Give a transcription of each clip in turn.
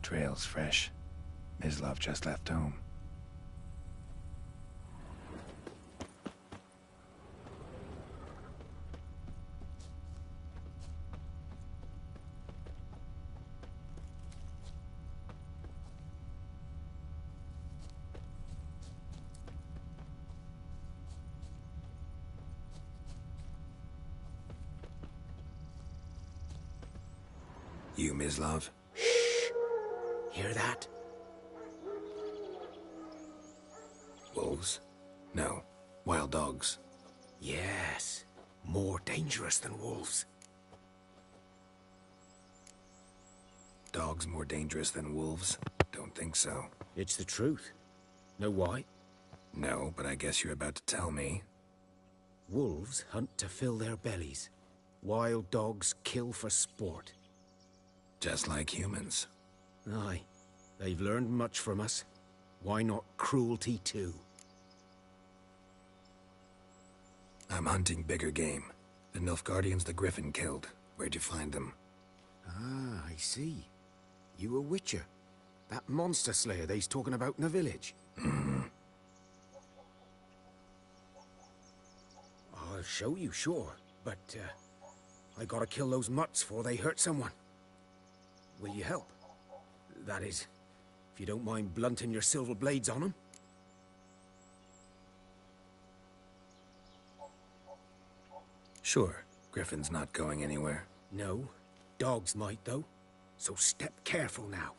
Trail's fresh. Mislav just left home. You, Mislav? Shh! Hear that? Wolves? No. Wild dogs. Yes. More dangerous than wolves. Dogs more dangerous than wolves? Don't think so. It's the truth. Know why? No, but I guess you're about to tell me. Wolves hunt to fill their bellies. Wild dogs kill for sport. Just like humans. Aye. They've learned much from us. Why not cruelty too? I'm hunting bigger game. The Nilfgaardians the Griffin killed. Where'd you find them? Ah, I see. You a witcher. That monster slayer they's talking about in the village. I'll show you, sure. But, I gotta kill those mutts before they hurt someone. Will you help? That is, if you don't mind blunting your silver blades on them. Sure. Griffin's not going anywhere. No. Dogs might, though. So step careful now.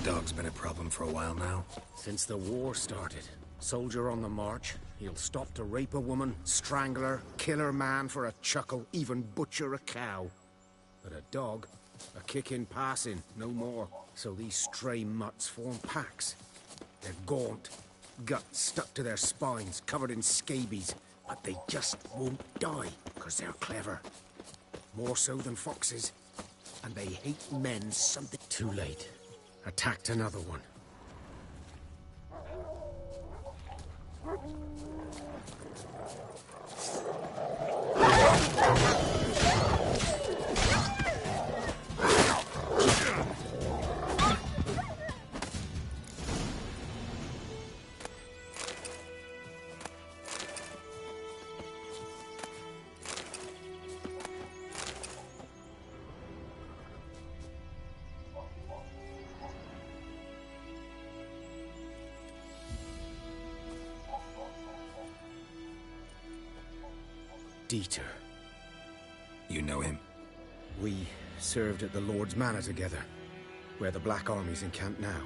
Dog's been a problem for a while now. Since the war started. Soldier on the march. He'll stop to rape a woman, strangle her, kill her man for a chuckle, even butcher a cow. But a dog, a kick in passing, no more. So these stray mutts form packs. They're gaunt, guts stuck to their spines, covered in scabies. But they just won't die, because they're clever. More so than foxes. And they hate men something... Too late. Attacked another one. Dieter. You know him? We served at the Lord's Manor together, where the Black Army's encamped now.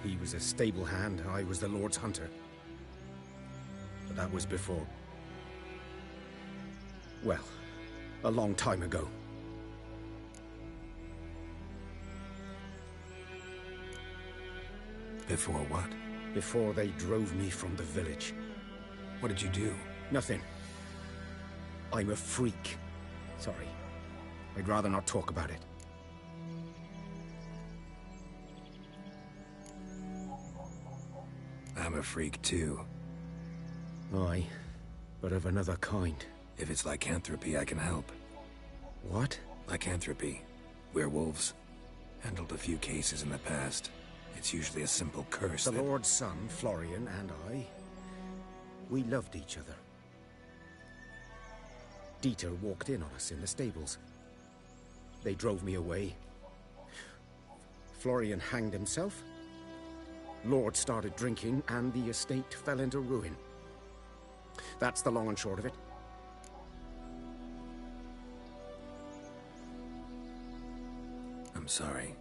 He was a stable hand, I was the Lord's hunter. But that was before... well, a long time ago. Before what? Before they drove me from the village. What did you do? Nothing. I'm a freak. Sorry. I'd rather not talk about it. I'm a freak too. Aye, but of another kind. If it's lycanthropy, I can help. What? Lycanthropy. Werewolves. Handled a few cases in the past. It's usually a simple curse The that... Lord's son, Florian, and I, we loved each other. Dieter walked in on us in the stables. They drove me away. Florian hanged himself. Lord started drinking, and the estate fell into ruin. That's the long and short of it. I'm sorry.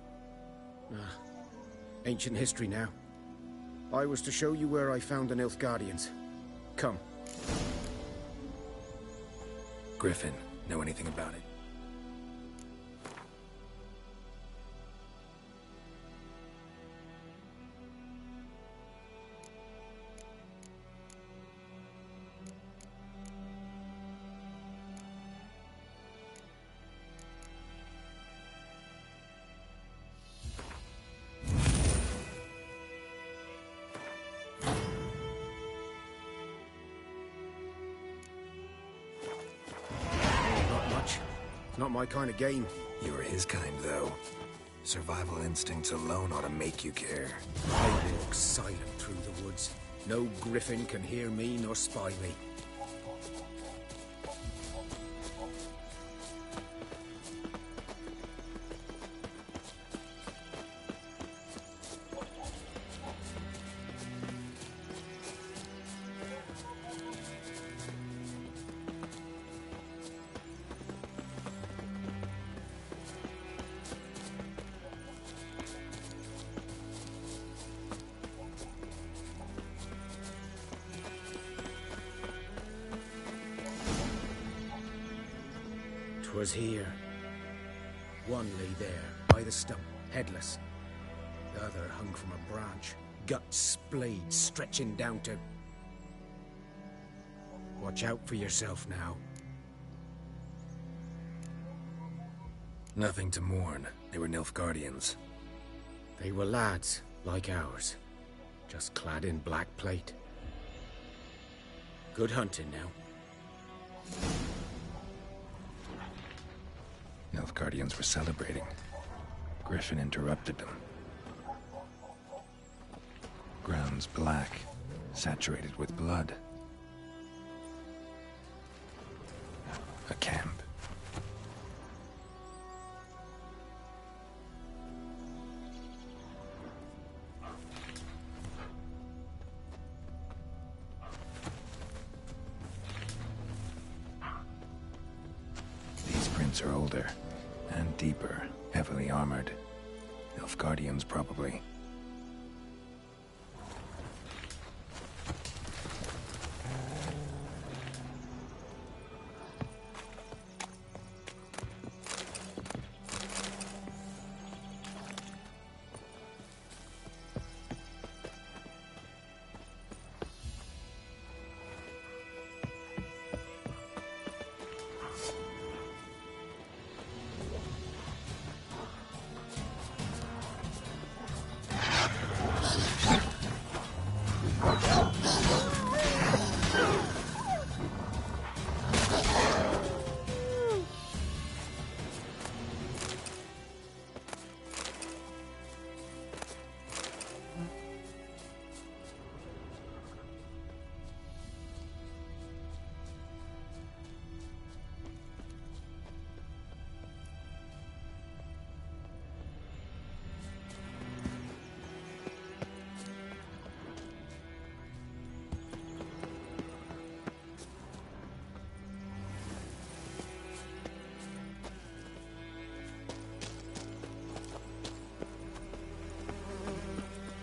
Ancient history now. I was to show you where I found the Nilfgaardians. Come. Griffin, know anything about it? Not much. Not my kind of game. You're his kind, though. Survival instincts alone ought to make you care. I walk silent through the woods. No griffin can hear me nor spy me. Was here. One lay there, by the stump, headless. The other hung from a branch, guts splayed, stretching down to... Watch out for yourself now. Nothing to mourn. They were Nilfgaardians. They were lads, like ours, just clad in black plate. Good hunting now. Nilfgaardians were celebrating. Griffin interrupted them. Grounds black, saturated with blood. A camp. These prints are older. And deeper, heavily armored. Nilfgaardians, probably.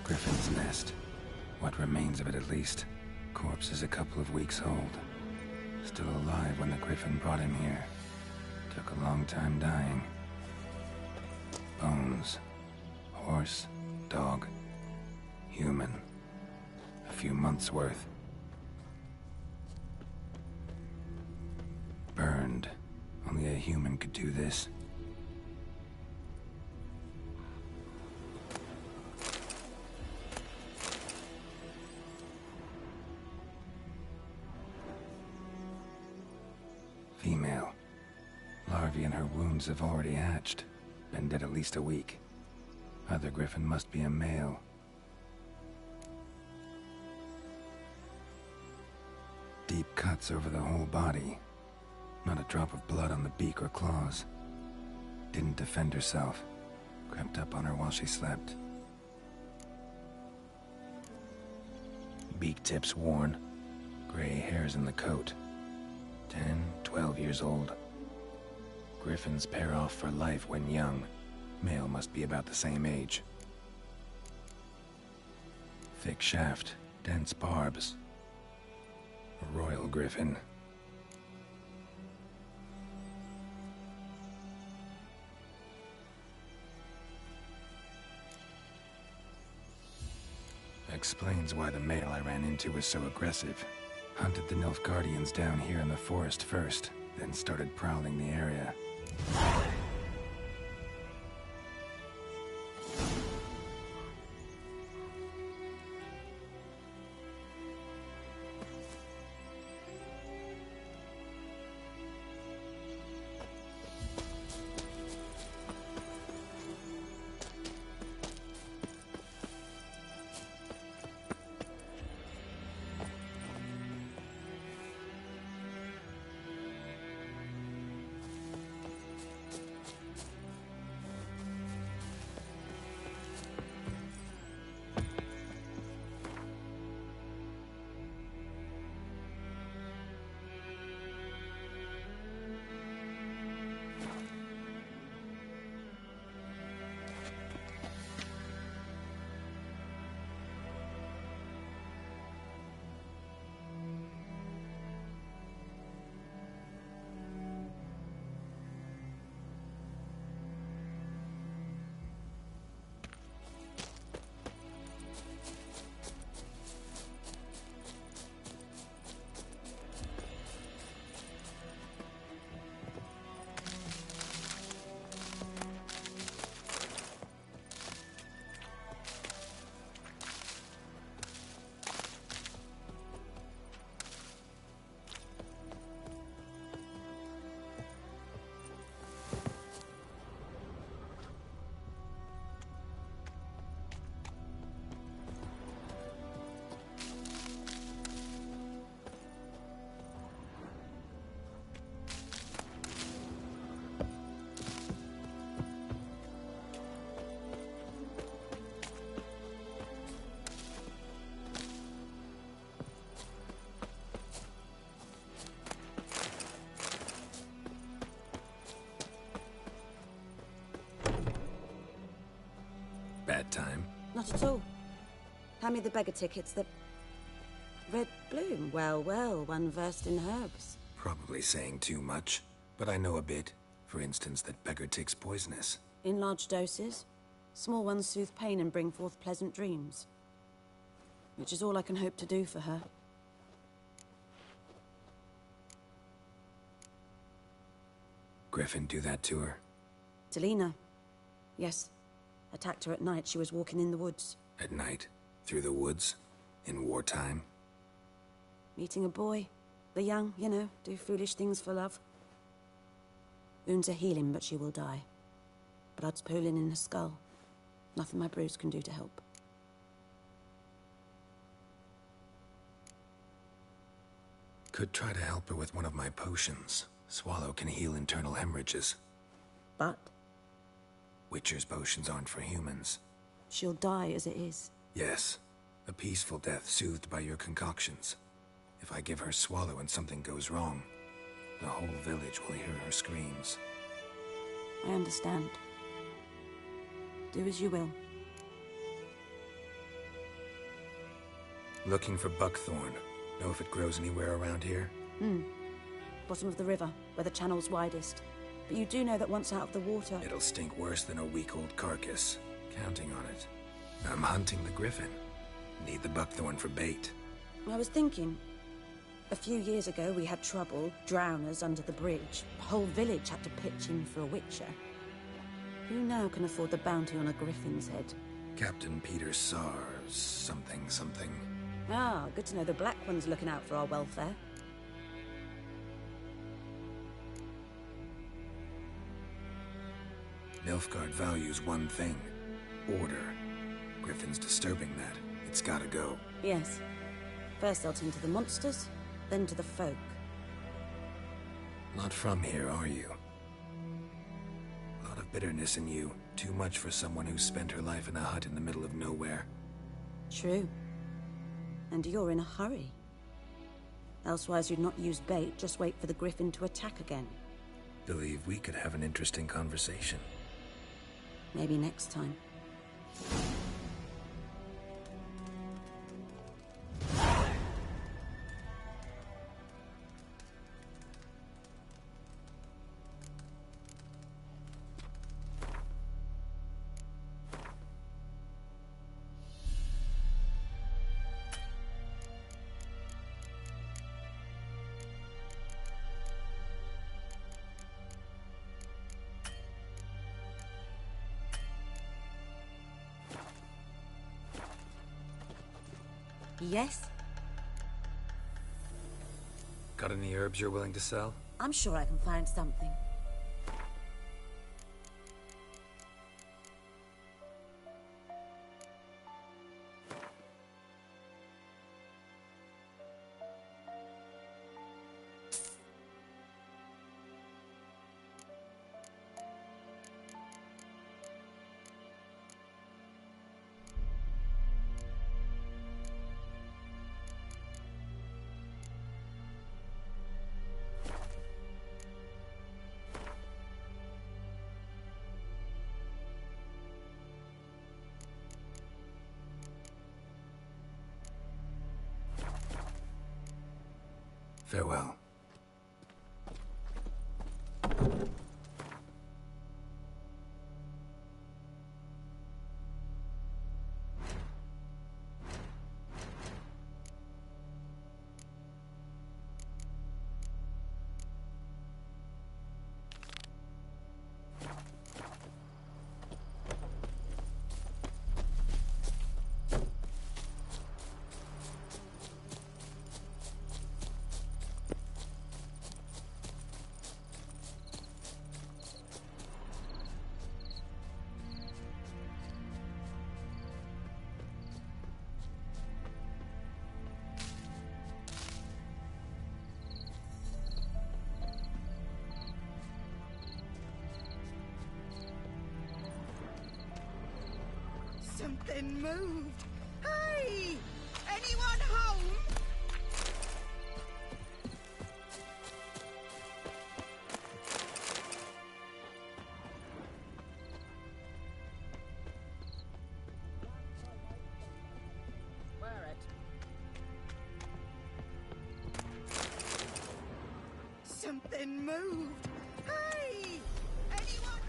Griffin's nest. What remains of it, at least. Corpse is a couple of weeks old. Still alive when the Griffin brought him here. Took a long time dying. Bones. Horse. Dog. Human. A few months' worth. Burned. Only a human could do this. Female. Larvae in her wounds have already hatched. Been dead at least a week. Other griffin must be a male. Deep cuts over the whole body. Not a drop of blood on the beak or claws. Didn't defend herself. Crept up on her while she slept. Beak tips worn. Gray hairs in the coat. 10, 12 years old. Griffins pair off for life when young. Male must be about the same age. Thick shaft, dense barbs. A royal griffin. Explains why the male I ran into was so aggressive. Hunted the Nilfgaardians down here in the forest first, then started prowling the area. Bad time? Not at all. Hand me the beggar tickets, the... Red bloom. Well, well, one versed in herbs. Probably saying too much, but I know a bit. For instance, that beggar tick's poisonous. In large doses. Small ones soothe pain and bring forth pleasant dreams. Which is all I can hope to do for her. Griffin do that to her? Delina. Yes. Attacked her at night. She was walking in the woods. At night? Through the woods? In wartime? Meeting a boy. The young, you know, do foolish things for love. Wounds are healing, but she will die. Blood's pooling in her skull. Nothing my brews can do to help. Could try to help her with one of my potions. Swallow can heal internal hemorrhages. But? Witcher's potions aren't for humans. She'll die as it is. Yes. A peaceful death soothed by your concoctions. If I give her Swallow and something goes wrong, the whole village will hear her screams. I understand. Do as you will. Looking for buckthorn. Know if it grows anywhere around here? Bottom of the river, where the channel's widest. But you do know that once out of the water... It'll stink worse than a week-old carcass. Counting on it. I'm hunting the griffin. Need the buckthorn for bait. I was thinking, a few years ago we had trouble, drowners under the bridge. The whole village had to pitch in for a witcher. Who now can afford the bounty on a griffin's head? Captain Peter Sars, something. Ah, good to know the Black One's looking out for our welfare. Nilfgaard values one thing. Order. Griffin's disturbing that. It's gotta go. Yes. First I'll tend to the monsters, then to the folk. Not from here, are you? A lot of bitterness in you. Too much for someone who spent her life in a hut in the middle of nowhere. True. And you're in a hurry. Elsewise you'd not use bait, just wait for the griffin to attack again. Believe we could have an interesting conversation. Maybe next time. Yes? Got any herbs you're willing to sell? I'm sure I can find something. Farewell. Something moved. Hey! Anyone home? Wear it. Something moved. Hey! Anyone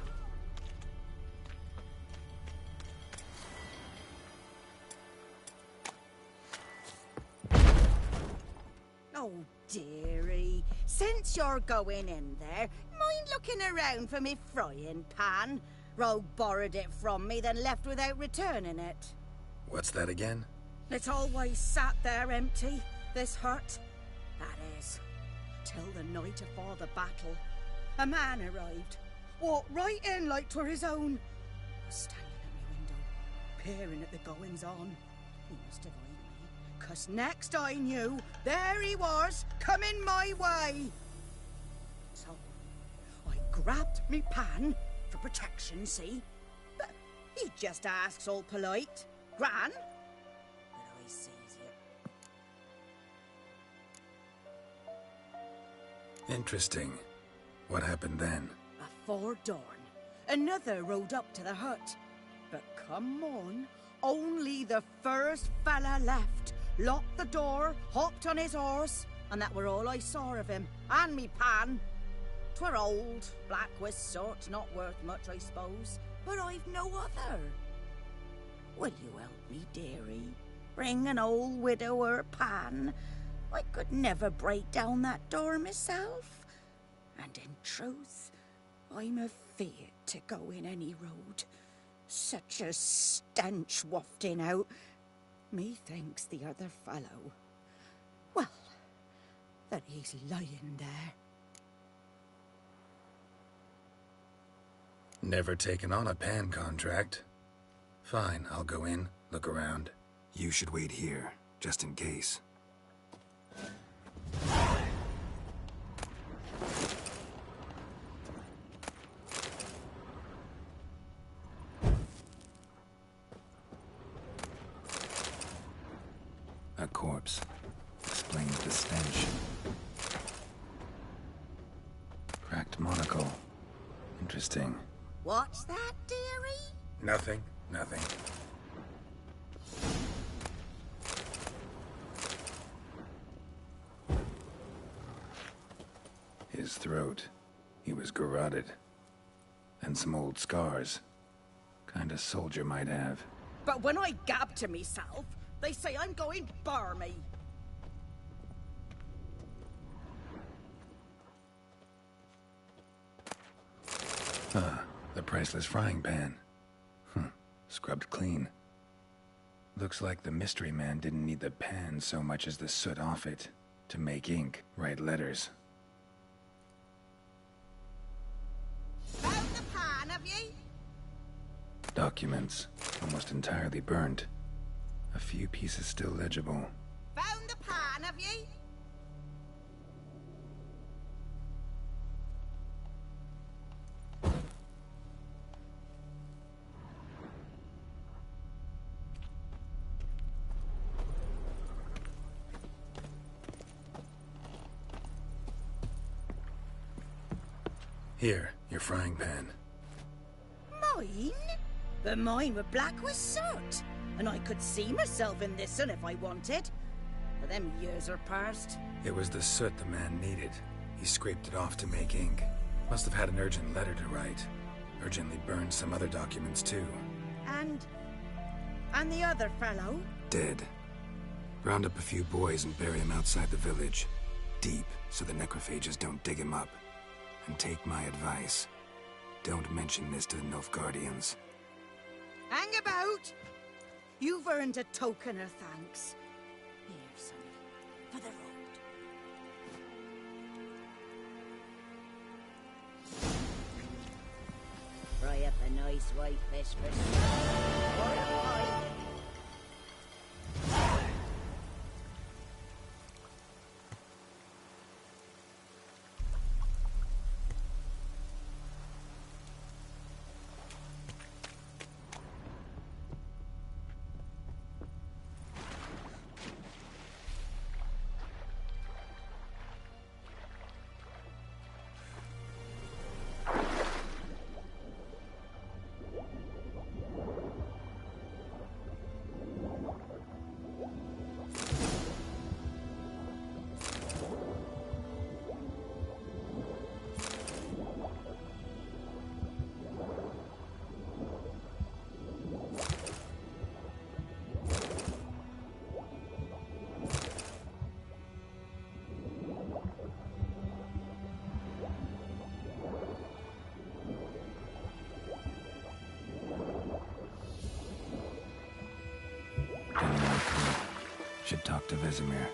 Oh, dearie, since you're going in there, mind looking around for me frying pan? Rogue borrowed it from me, then left without returning it. What's that again? It's always sat there empty, this hut. That is, till the night afore the battle. A man arrived, walked right in like 'twere his own. Was standing at my window, peering at the goings-on. He must have eyed me, 'cause next I knew, there he was, coming my way. So, I grabbed me pan, for protection, see? But he just asks all polite, Gran? But I sees it. Interesting. What happened then? Afore dawn, another rode up to the hut. But come on, only the first fella left. Locked the door, hopped on his horse, and that were all I saw of him, and me pan. 'Twere old, black with soot, not worth much, I suppose, but I've no other. Will you help me, dearie? Bring an old widower pan. I could never break down that door myself. And in truth, I'm afeard to go in any road. Such a stench wafting out. Methinks the other fellow, well, that he's lying there. Never taken on a pan contract. Fine, I'll go in, look around. You should wait here, just in case. A corpse. Explains the stench. Cracked monocle. Interesting. What's that, dearie? Nothing. His throat. He was garroted. And some old scars. Kinda soldier might have. But when I gab to myself, they say I'm going barmy. The priceless frying pan. Scrubbed clean. Looks like the mystery man didn't need the pan so much as the soot off it to make ink, write letters. Found the pan, have ye? Documents, almost entirely burnt. A few pieces still legible. Found the pan, have ye? Here, your frying pan. Mine? But mine were black with soot. And I could see myself in this one if I wanted. But them years are past. It was the soot the man needed. He scraped it off to make ink. Must have had an urgent letter to write. Urgently burned some other documents too. And the other fellow? Dead. Round up a few boys and bury him outside the village. Deep, so the necrophages don't dig him up. And take my advice. Don't mention this to the Nilfgaardians. Hang about! You've earned a token of thanks. Here, sonny, for the road. Fry up a nice white fish for supper. Or a pie. Should talk to Vesemir.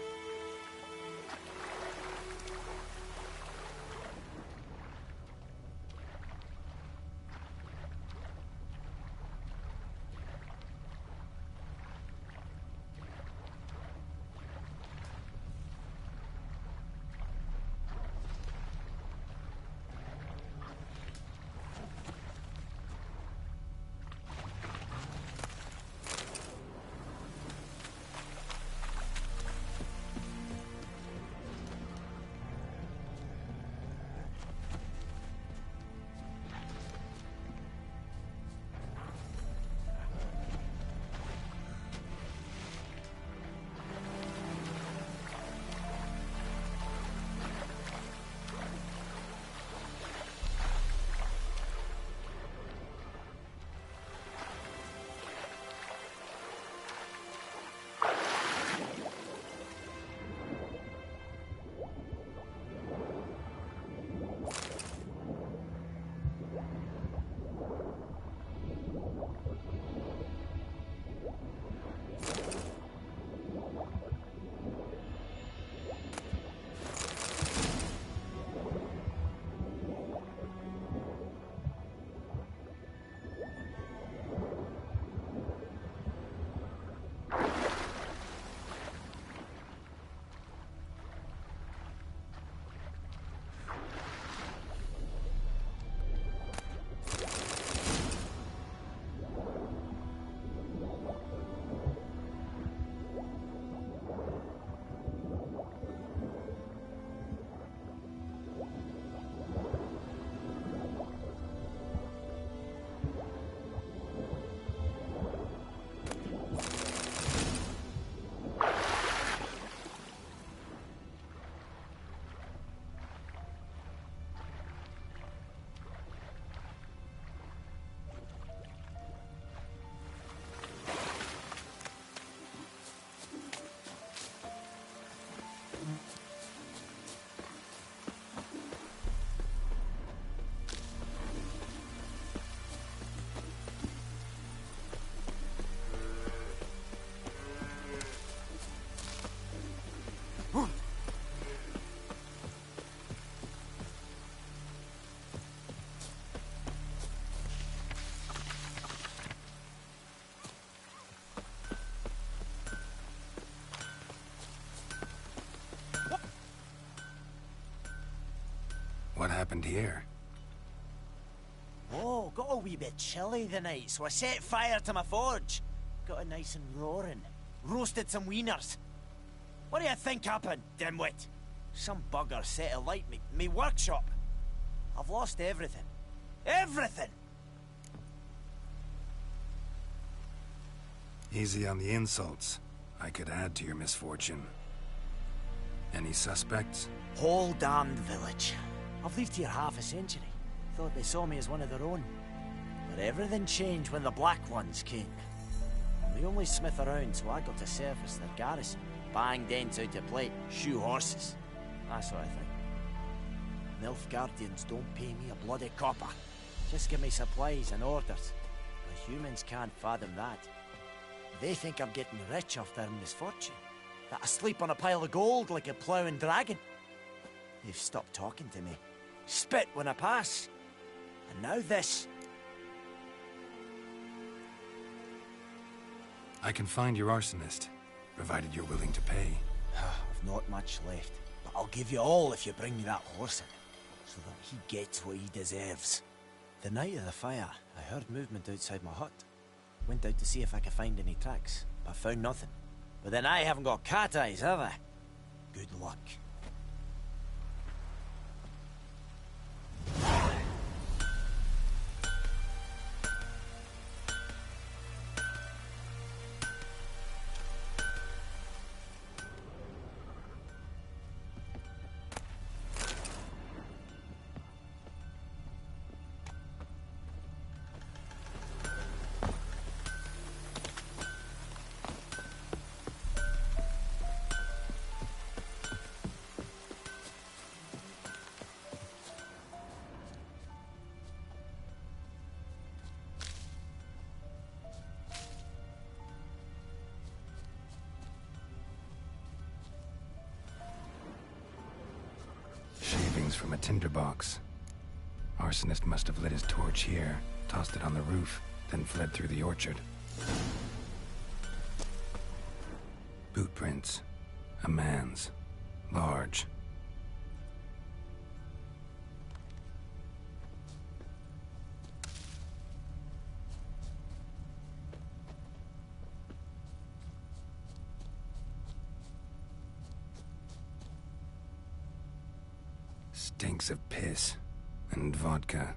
What happened here? Oh, got a wee bit chilly the night, so I set fire to my forge. Got it nice and roaring. Roasted some wieners. What do you think happened, dimwit? Some bugger set alight me workshop. I've lost everything. Everything! Easy on the insults. I could add to your misfortune. Any suspects? Whole damned village. I've lived here half a century. Thought they saw me as one of their own. But everything changed when the Black Ones came. I'm the only smith around, so I got to service their garrison. Bang dents out to plate, shoe horses. That sort of thing. Nilfgaardians don't pay me a bloody copper. Just give me supplies and orders. But humans can't fathom that. They think I'm getting rich off their misfortune. That I sleep on a pile of gold like a ploughing dragon. They've stopped talking to me. Spit when I pass. And now this. I can find your arsonist, provided you're willing to pay. I've not much left, but I'll give you all if you bring me that horse in, so that he gets what he deserves. The night of the fire, I heard movement outside my hut. Went out to see if I could find any tracks, but found nothing. But then I haven't got cat eyes, have I? Good luck. From a tinderbox. Arsonist must have lit his torch here, tossed it on the roof, then fled through the orchard. Boot prints. A man's. Large. Stinks of piss and vodka.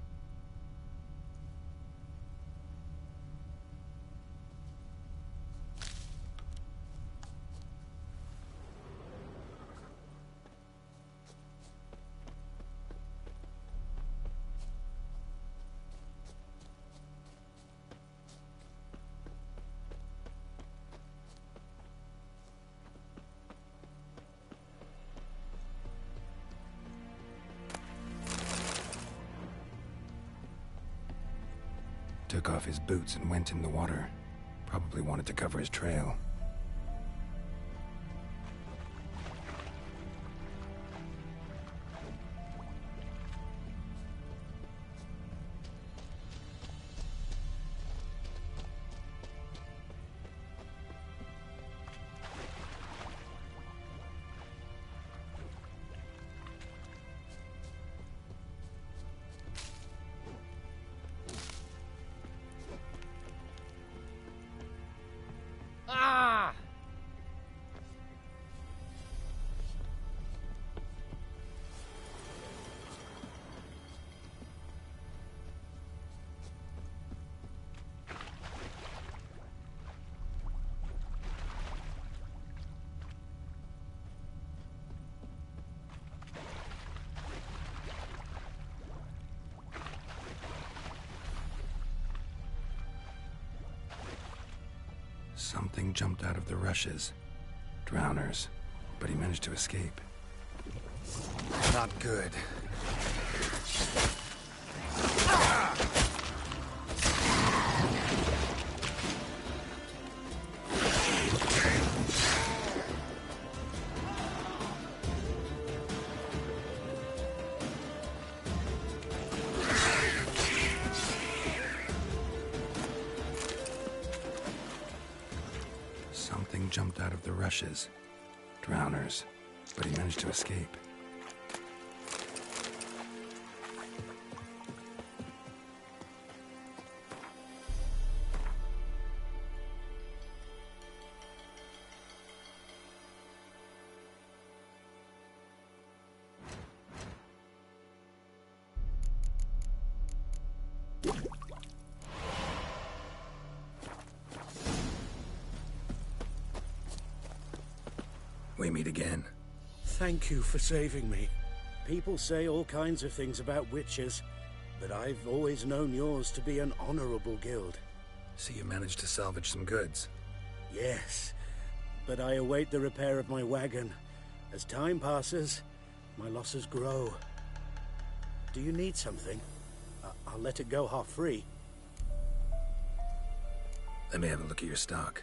Took off his boots and went in the water. Probably wanted to cover his trail. Something jumped out of the rushes. Drowners. But he managed to escape. Not good. Something jumped out of the rushes. Drowners. But he managed to escape. We meet again. Thank you for saving me. People say all kinds of things about witches, but I've always known yours to be an honorable guild. See, you managed to salvage some goods. Yes, but I await the repair of my wagon. As time passes, my losses grow. Do you need something? I'll let it go half-free. Let me have a look at your stock.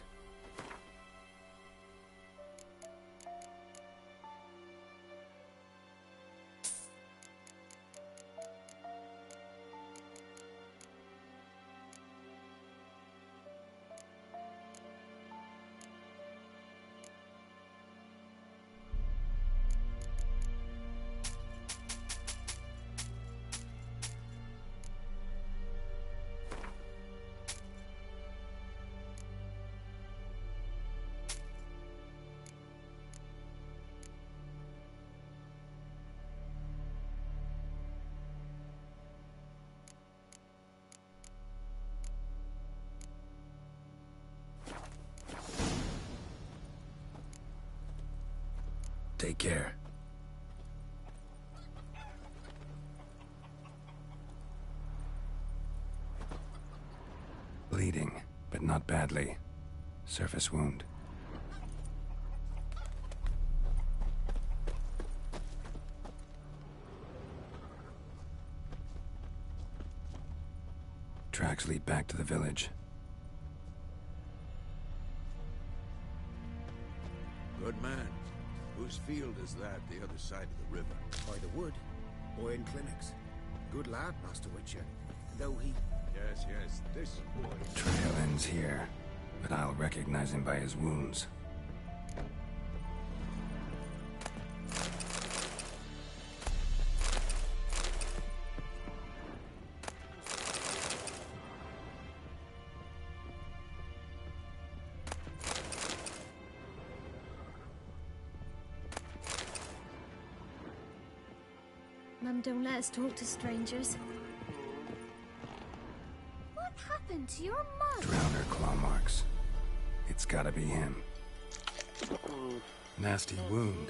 Take care. Bleeding, but not badly. Surface wound. Tracks lead back to the village. Good man. Whose field is that, the other side of the river? By the wood, boy in clinics. Good lad, Master Witcher. Though he... Yes, this boy. Trail ends here, but I'll recognize him by his wounds. Mum, don't let us talk to strangers. What happened to your mum? Drowner claw marks. It's gotta be him. Nasty wound.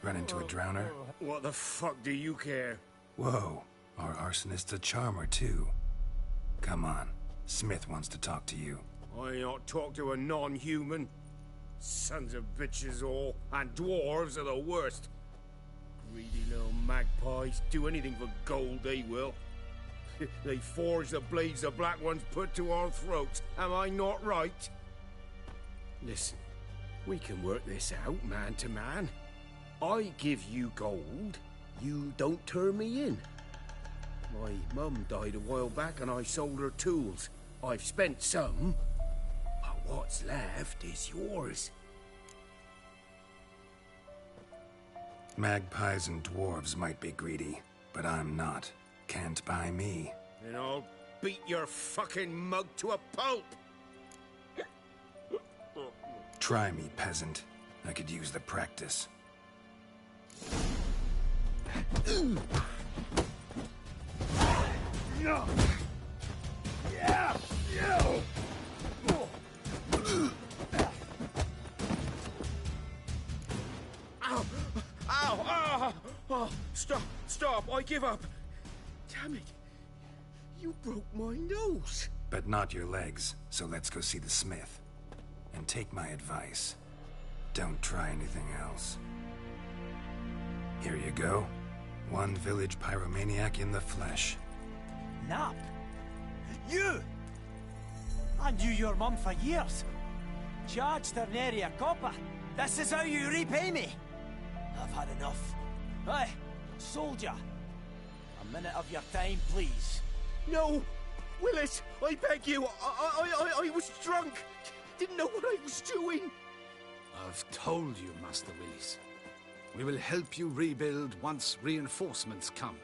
Run into a drowner? What the fuck do you care? Whoa, our arsonist's a charmer too. Come on, Smith wants to talk to you. I not talk to a non-human. Sons of bitches all, and dwarves are the worst. Greedy little magpies. Do anything for gold, they will. They forge the blades the Black Ones put to our throats. Am I not right? Listen, we can work this out, man to man. I give you gold, you don't turn me in. My mum died a while back and I sold her tools. I've spent some, but what's left is yours. Magpies and dwarves might be greedy, but I'm not. Can't buy me. And I'll beat your fucking mug to a pulp! Try me, peasant. I could use the practice. Ow! Ow! Ow! Oh, stop! I give up! Damn it! You broke my nose! But not your legs, so let's go see the smith. And take my advice. Don't try anything else. Here you go. One village pyromaniac in the flesh. Nap? You? I knew your mum for years. Charged her nary a copper. This is how you repay me. I've had enough. Hey, soldier. A minute of your time, please. No! Willis! I beg you! I was drunk! Didn't know what I was doing! I've told you, Master Willis. We will help you rebuild once reinforcements come.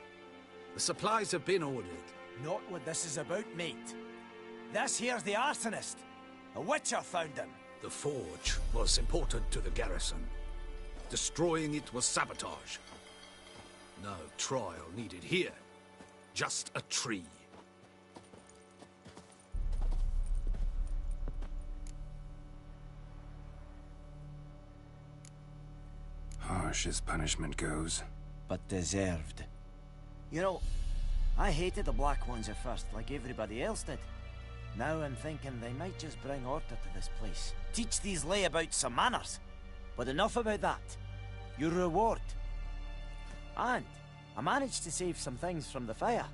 The supplies have been ordered. Not what this is about, mate. This here's the arsonist. A witcher found him. The forge was important to the garrison. Destroying it was sabotage. No trial needed here. Just a tree. harsh as punishment goes. But deserved. You know, I hated the Black Ones at first, like everybody else did. Now I'm thinking they might just bring order to this place. Teach these layabouts some manners. But enough about that. Your reward. And I managed to save some things from the fire.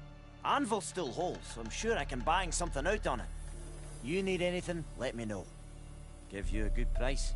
Anvil's still whole, so I'm sure I can bang something out on it. You need anything, let me know. Give you a good price.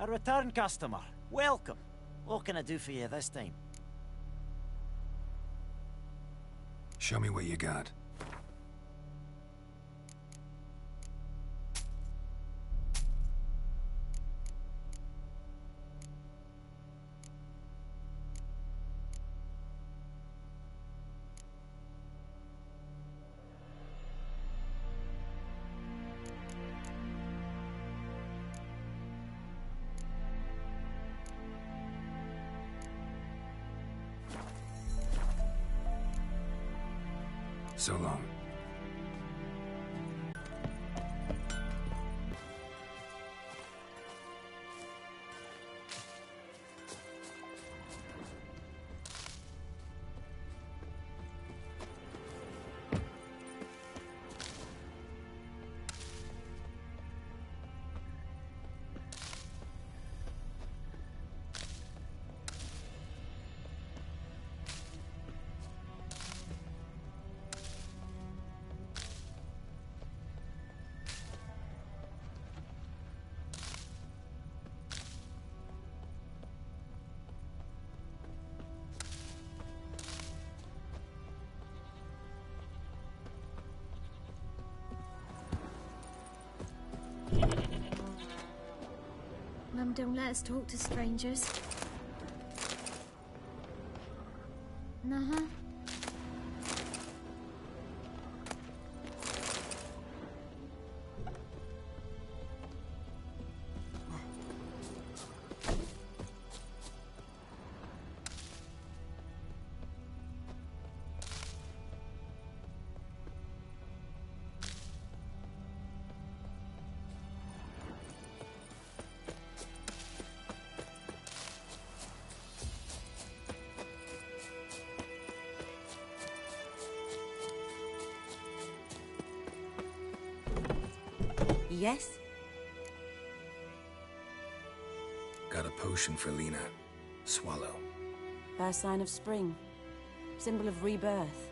A return customer. Welcome. What can I do for you this time? Show me what you got. So long. Mum, don't let us talk to strangers. Uh-huh. Yes? Got a potion for Lena. Swallow. First sign of spring. Symbol of rebirth.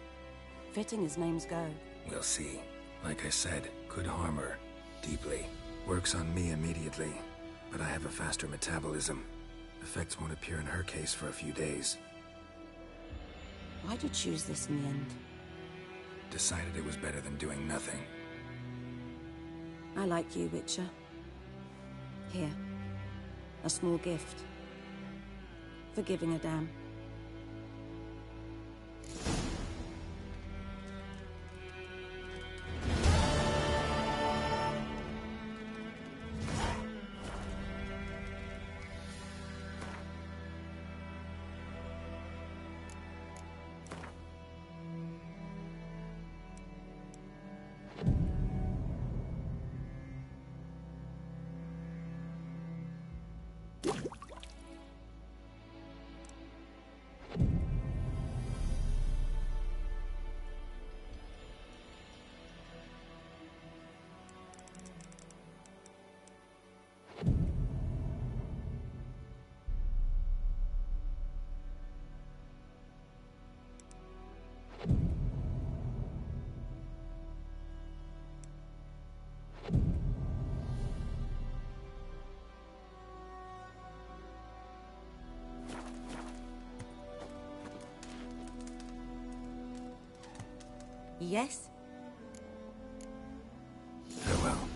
Fitting as names go. We'll see. Like I said, could harm her. Deeply. Works on me immediately. But I have a faster metabolism. Effects won't appear in her case for a few days. Why'd you choose this in the end? Decided it was better than doing nothing. I like you, Witcher. Here. A small gift. For giving a damn. Yes? Farewell.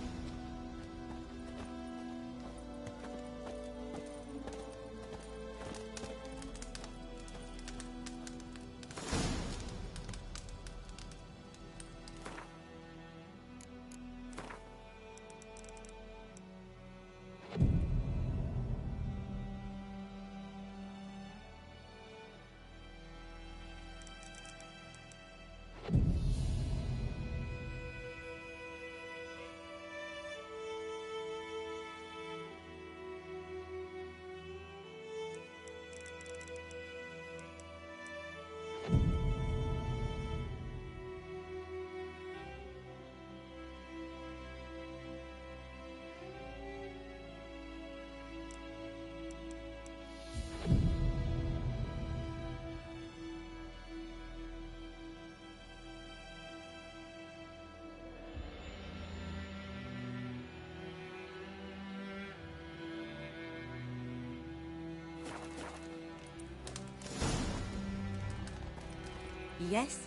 Yes?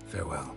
Farewell.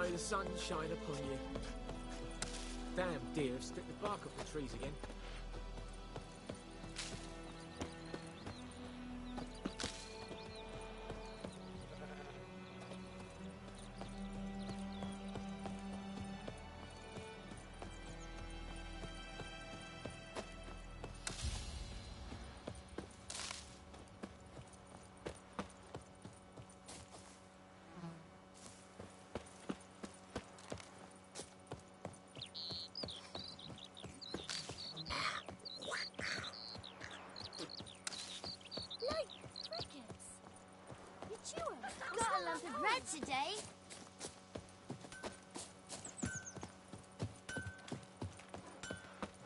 May the sun shine upon you. Damn deer have stripped the bark off the trees again. Got a lump of bread today.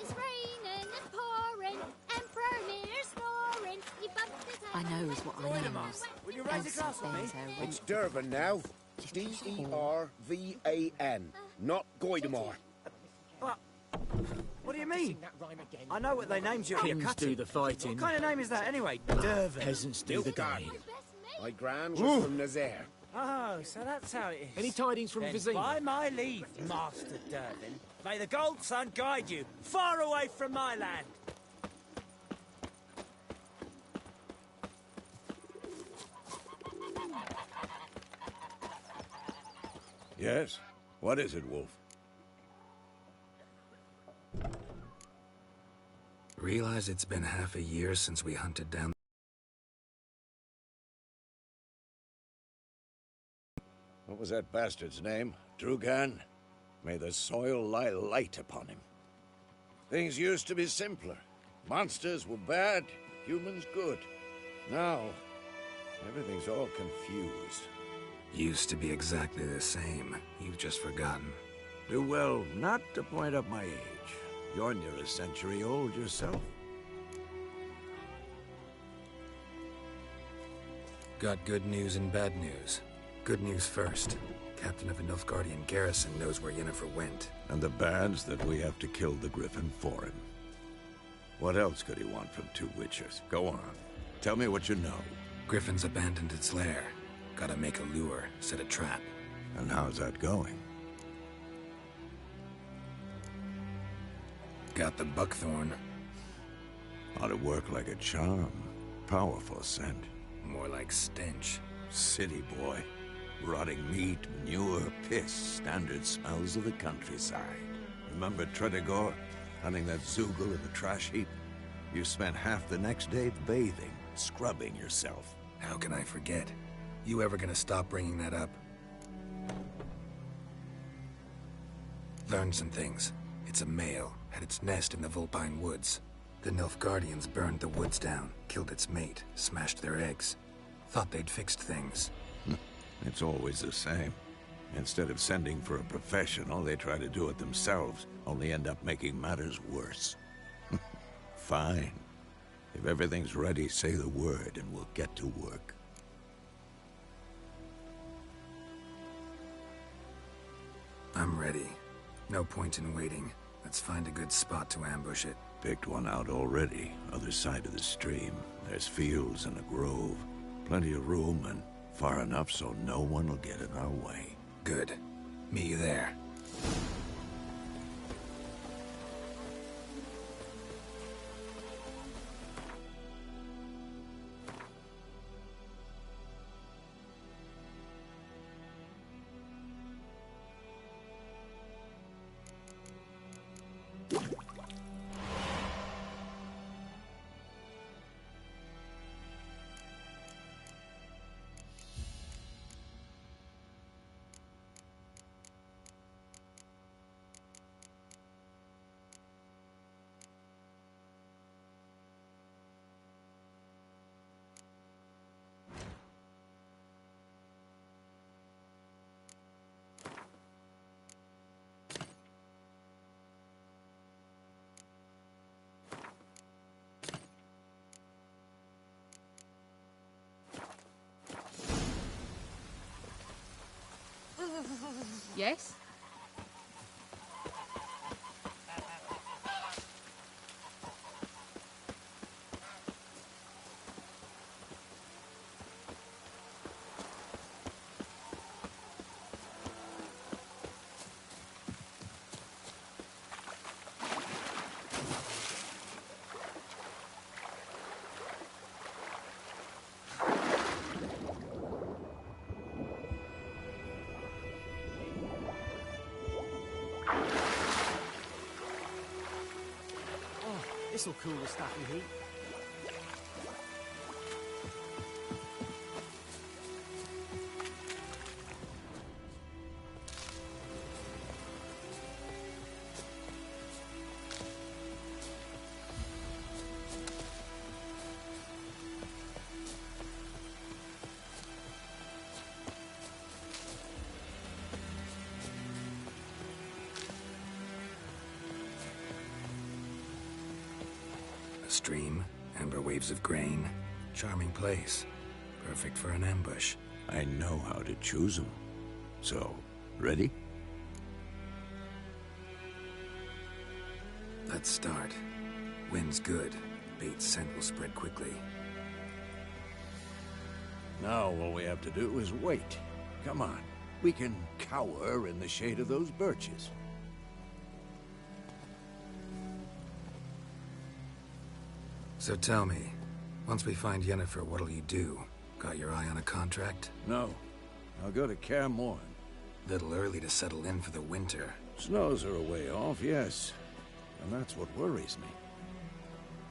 It's raining and pouring, Emperor Lear's snoring. He bumped his head. I knows what I knows. Will you raise a glass for me? It's Durban now. D-E-R-V-A-N, not Goidamar. But what do you mean? I know what they named you at your Kings cutting. do the fighting. What kind of name is that anyway? Durban. Peasants do the dying. My grand was from Nazaire. Oh, so that's how it is. Any tidings from Then Vizima? by my leave, Master Durban, may the Gold Sun guide you far away from my land. Yes? What is it, Wolf? Realize it's been half a year since we hunted down... What was that bastard's name? Drugan? May the soil lie light upon him. Things used to be simpler. Monsters were bad, humans good. Now, everything's all confused. Used to be exactly the same. You've just forgotten. Do well not to point up my age. You're near a century old yourself. Got good news and bad news. Good news first. Captain of a Nilfgaardian garrison knows where Yennefer went. And the bad's that we have to kill the Griffin for him. What else could he want from two witchers? Go on. Tell me what you know. Griffin's abandoned its lair. Gotta make a lure, set a trap. And how's that going? Got the buckthorn. Ought to work like a charm. Powerful scent. More like stench. City boy. Rotting meat, manure, piss. Standard smells of the countryside. Remember Tredegor? Hunting that Zoogle in the trash heap? You spent half the next day bathing, scrubbing yourself. How can I forget? You ever gonna stop bringing that up? Learned some things. It's a male, had its nest in the Vulpine Woods. The Nilfgaardians burned the woods down, killed its mate, smashed their eggs. Thought they'd fixed things. It's always the same. Instead of sending for a professional, they try to do it themselves, only end up making matters worse. Fine. If everything's ready, say the word and we'll get to work. I'm ready. No point in waiting. Let's find a good spot to ambush it. Picked one out already, other side of the stream. There's fields and a grove. Plenty of room and far enough so no one will get in our way. Good. Meet you there. Yes? This'll cool the stuffy heat. Stream, amber waves of grain. Charming place. Perfect for an ambush. I know how to choose them. So, ready? Let's start. Wind's good. Bait's scent will spread quickly. Now all we have to do is wait. Come on. We can cower in the shade of those birches. So tell me, once we find Yennefer, what'll you do? Got your eye on a contract? No. I'll go to Kaer Morhen. Little early to settle in for the winter. Snows are a way off, yes. And that's what worries me.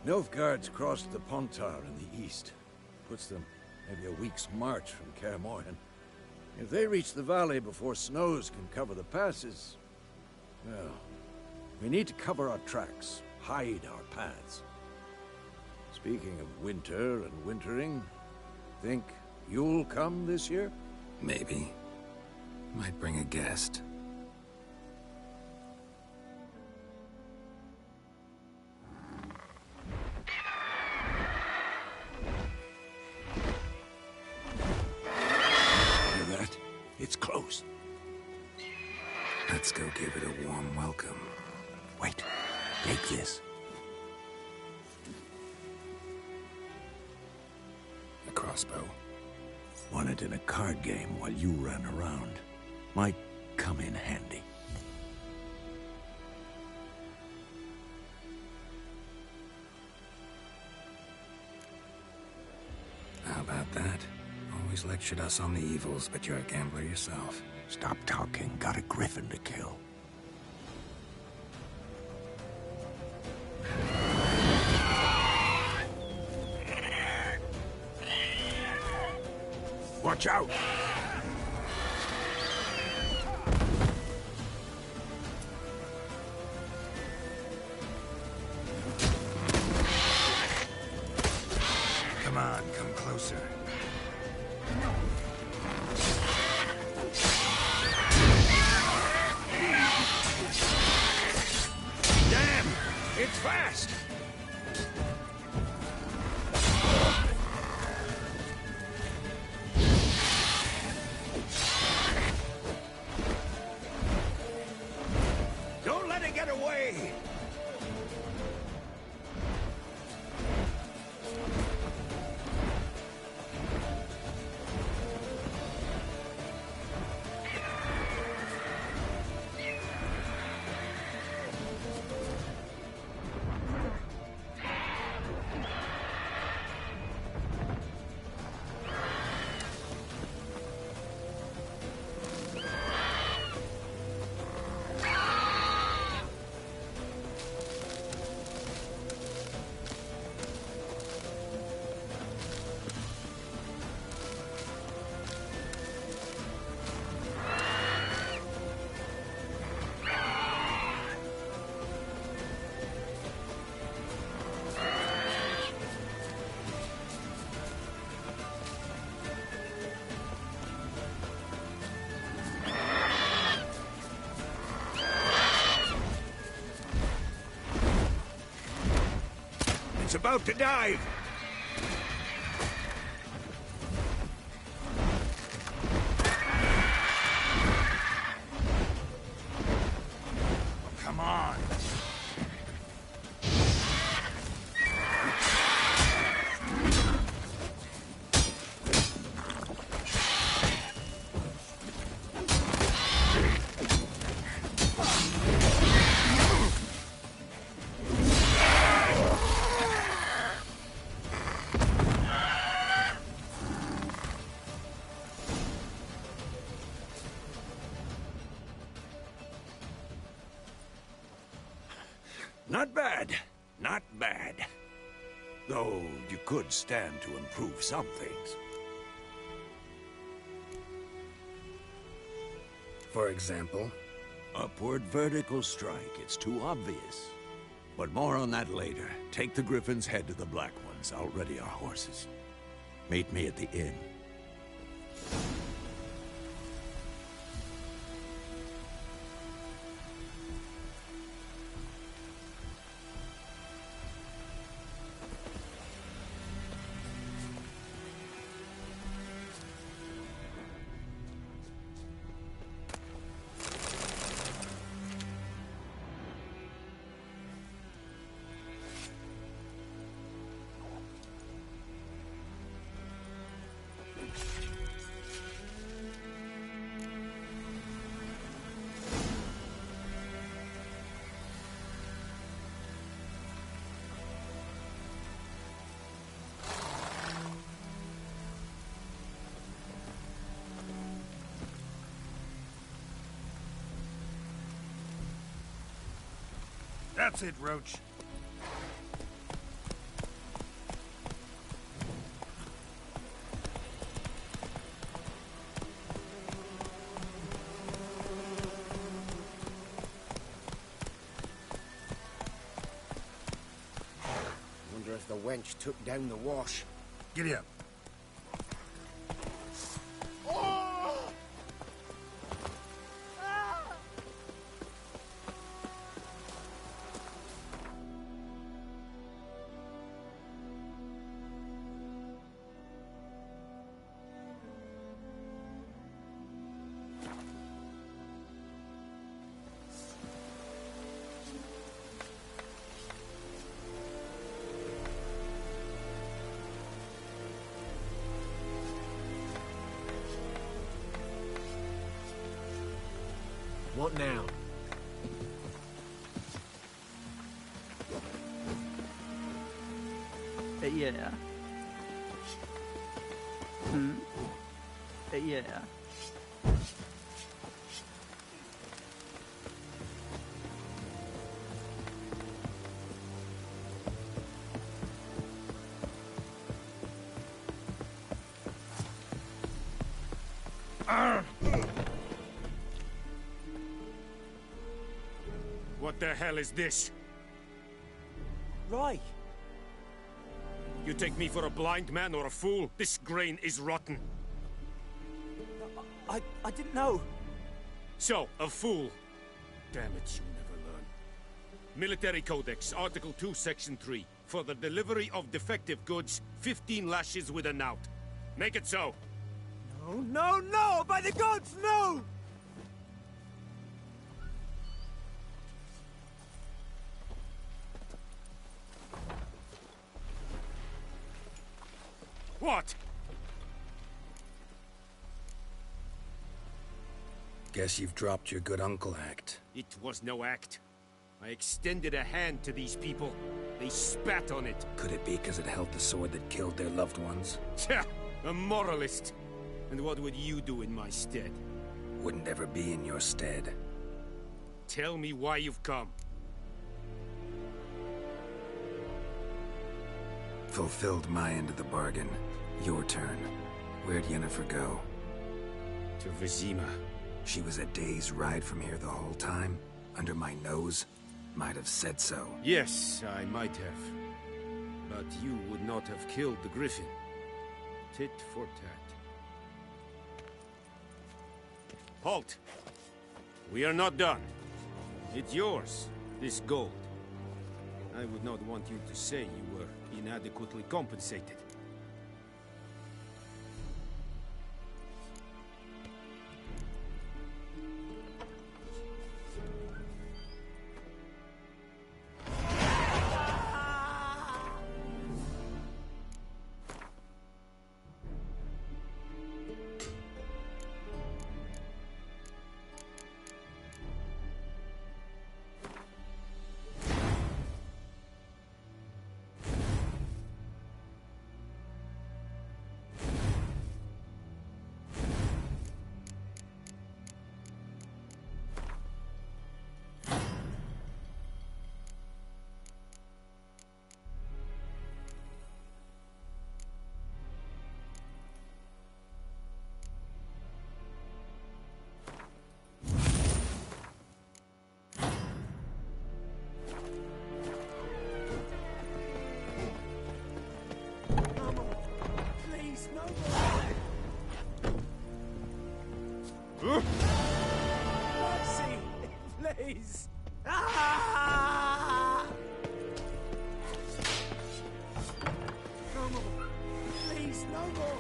Nilfgaard's crossed the Pontar in the east. Puts them maybe a week's march from Kaer Morhen. If they reach the valley before snows can cover the passes... well, we need to cover our tracks, hide our paths. Speaking of winter and wintering, think you'll come this year? Maybe. Might bring a guest. Hear that? It's close. Let's go give it a warm welcome. Wait, take this. A crossbow. Won it in a card game while you ran around. Might come in handy. Always lectured us on the evils, but you're a gambler yourself. Stop talking. Got a griffin to kill. Watch out! Come on, come closer. Damn! It's fast! Don't let it get away! It's about to dive! Come on! Not bad. Not bad. Though you could stand to improve some things. For example? Upward vertical strike. It's too obvious. But more on that later. Take the Griffin's head to the Black Ones. I'll ready our horses. Meet me at the inn. That's it, Roach. Wonder if the wench took down the wash. Giddy up. What now? Yeah. Yeah. What the hell is this? Roy! You take me for a blind man or a fool? This grain is rotten. I didn't know. So, a fool. Damn it, you never learn. Military Codex, Article 2, Section 3. For the delivery of defective goods, 15 lashes with a knout. Make it so. No, no, no! By the gods, no! What? Guess you've dropped your good uncle act. It was no act. I extended a hand to these people. They spat on it. Could it be because it held the sword that killed their loved ones? Tja, a moralist. And what would you do in my stead? Wouldn't ever be in your stead. Tell me why you've come. Fulfilled my end of the bargain. Your turn. Where'd Yennefer go? To Vizima. She was a day's ride from here the whole time? Under my nose? Might have said so. Yes, I might have. But you would not have killed the Griffin. Tit for tat. Halt! We are not done. It's yours, this gold. I would not want you to say you were inadequately compensated. Mercy! Please! Ah! No more! Please, no more!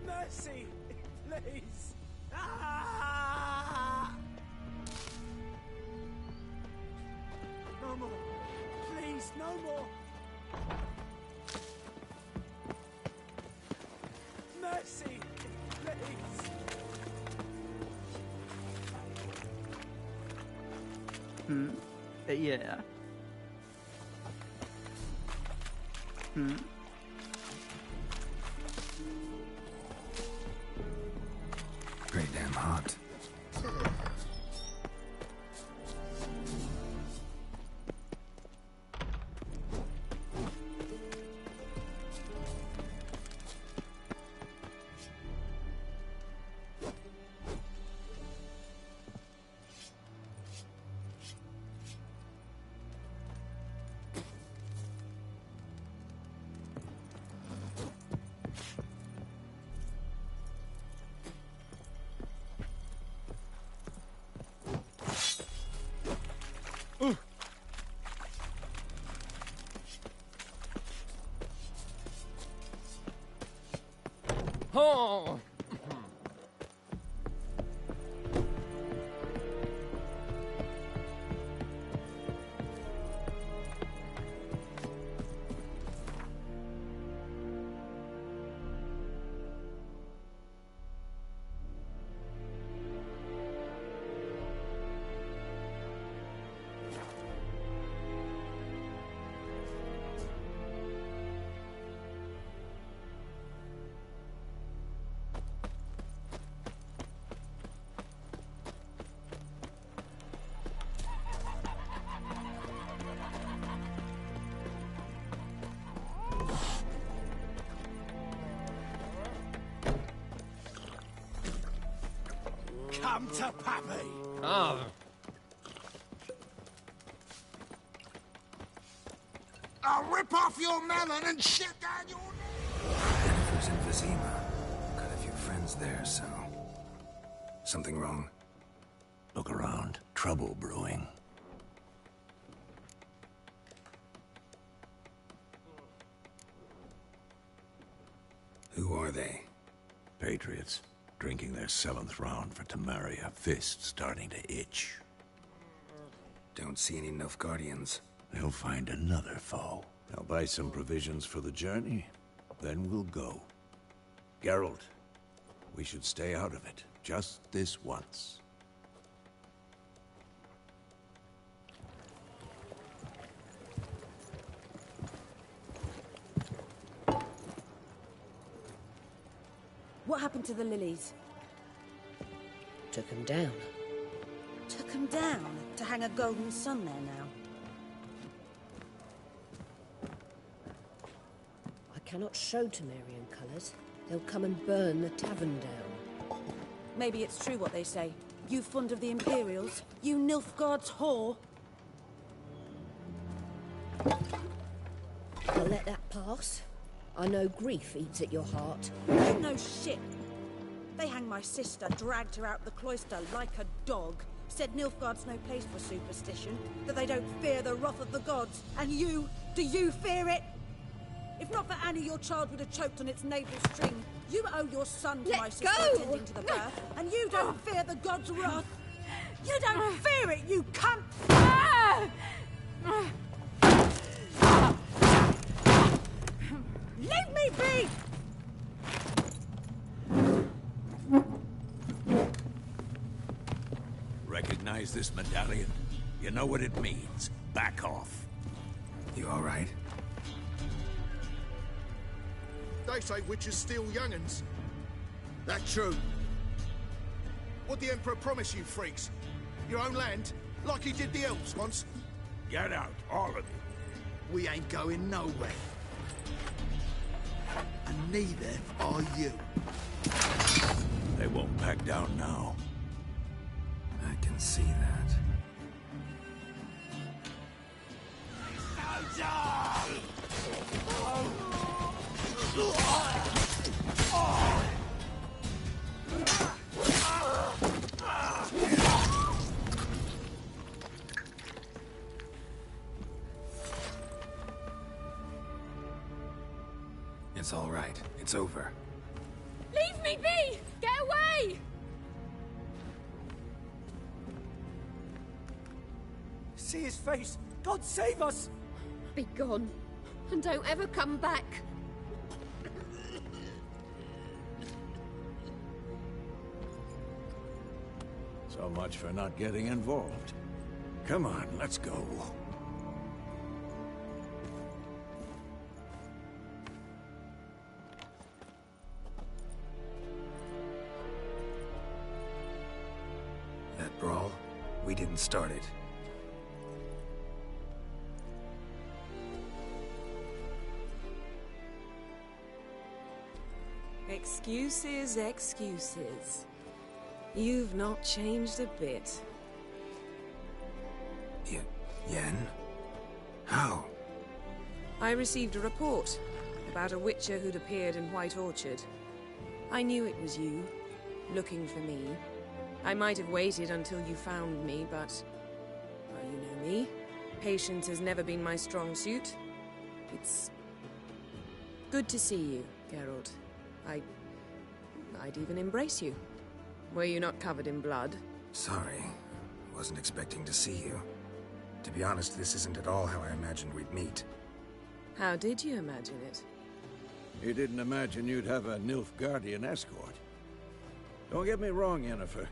Mercy! Please! Ah! No more! Please, no more! Mercy! Please! Yeah. Pretty damn hot. Oh! Come to Pappy. Oh. I'll rip off your melon and shit down your neck. Jennifer's in Vizima. Got a few friends there, so... Something wrong? Look around. Trouble brewing. Who are they? Patriots. Drinking their 7th round for Tamaria. Fist starting to itch. Don't see any Nilfgaardians. They'll find another foe. They'll buy some provisions for the journey. Then we'll go. Geralt, we should stay out of it. Just this once. What happened to the lilies? Took him down. Took them down to hang a golden sun there now. I cannot show Temerian colours. They'll come and burn the tavern down. Maybe it's true what they say. You fond of the Imperials? You Nilfgaard's whore? I'll let that pass. I know grief eats at your heart. You know shit. They hanged my sister, dragged her out the cloister like a dog. Said Nilfgaard's no place for superstition, that they don't fear the wrath of the gods. And you, do you fear it? If not for Annie, your child would have choked on its navel string. You owe your son to my sister attending to the birth, and you don't fear the gods' wrath. You don't fear it, you cunt! Leave me be! Recognize this medallion? You know what it means. Back off. You all right? They say witches steal young'uns. That true. What'd the Emperor promise you, freaks? Your own land? Like he did the elves once? Get out, all of you. We ain't going nowhere. And neither are you. They won't back down now. I can see that. It's all right. It's over. Leave me be! Get away! See his face! God save us! Be gone. And don't ever come back. So much for not getting involved. Come on, let's go. That brawl, we didn't start it. Excuses, excuses. You've not changed a bit. Yen? How? I received a report about a witcher who'd appeared in White Orchard. I knew it was you, looking for me. I might have waited until you found me, but... well, you know me. Patience has never been my strong suit. It's... good to see you, Geralt. I'd even embrace you. Were you not covered in blood? Sorry. Wasn't expecting to see you. To be honest, this isn't at all how I imagined we'd meet. How did you imagine it? You didn't imagine you'd have a Nilfgaardian escort. Don't get me wrong, Yennefer.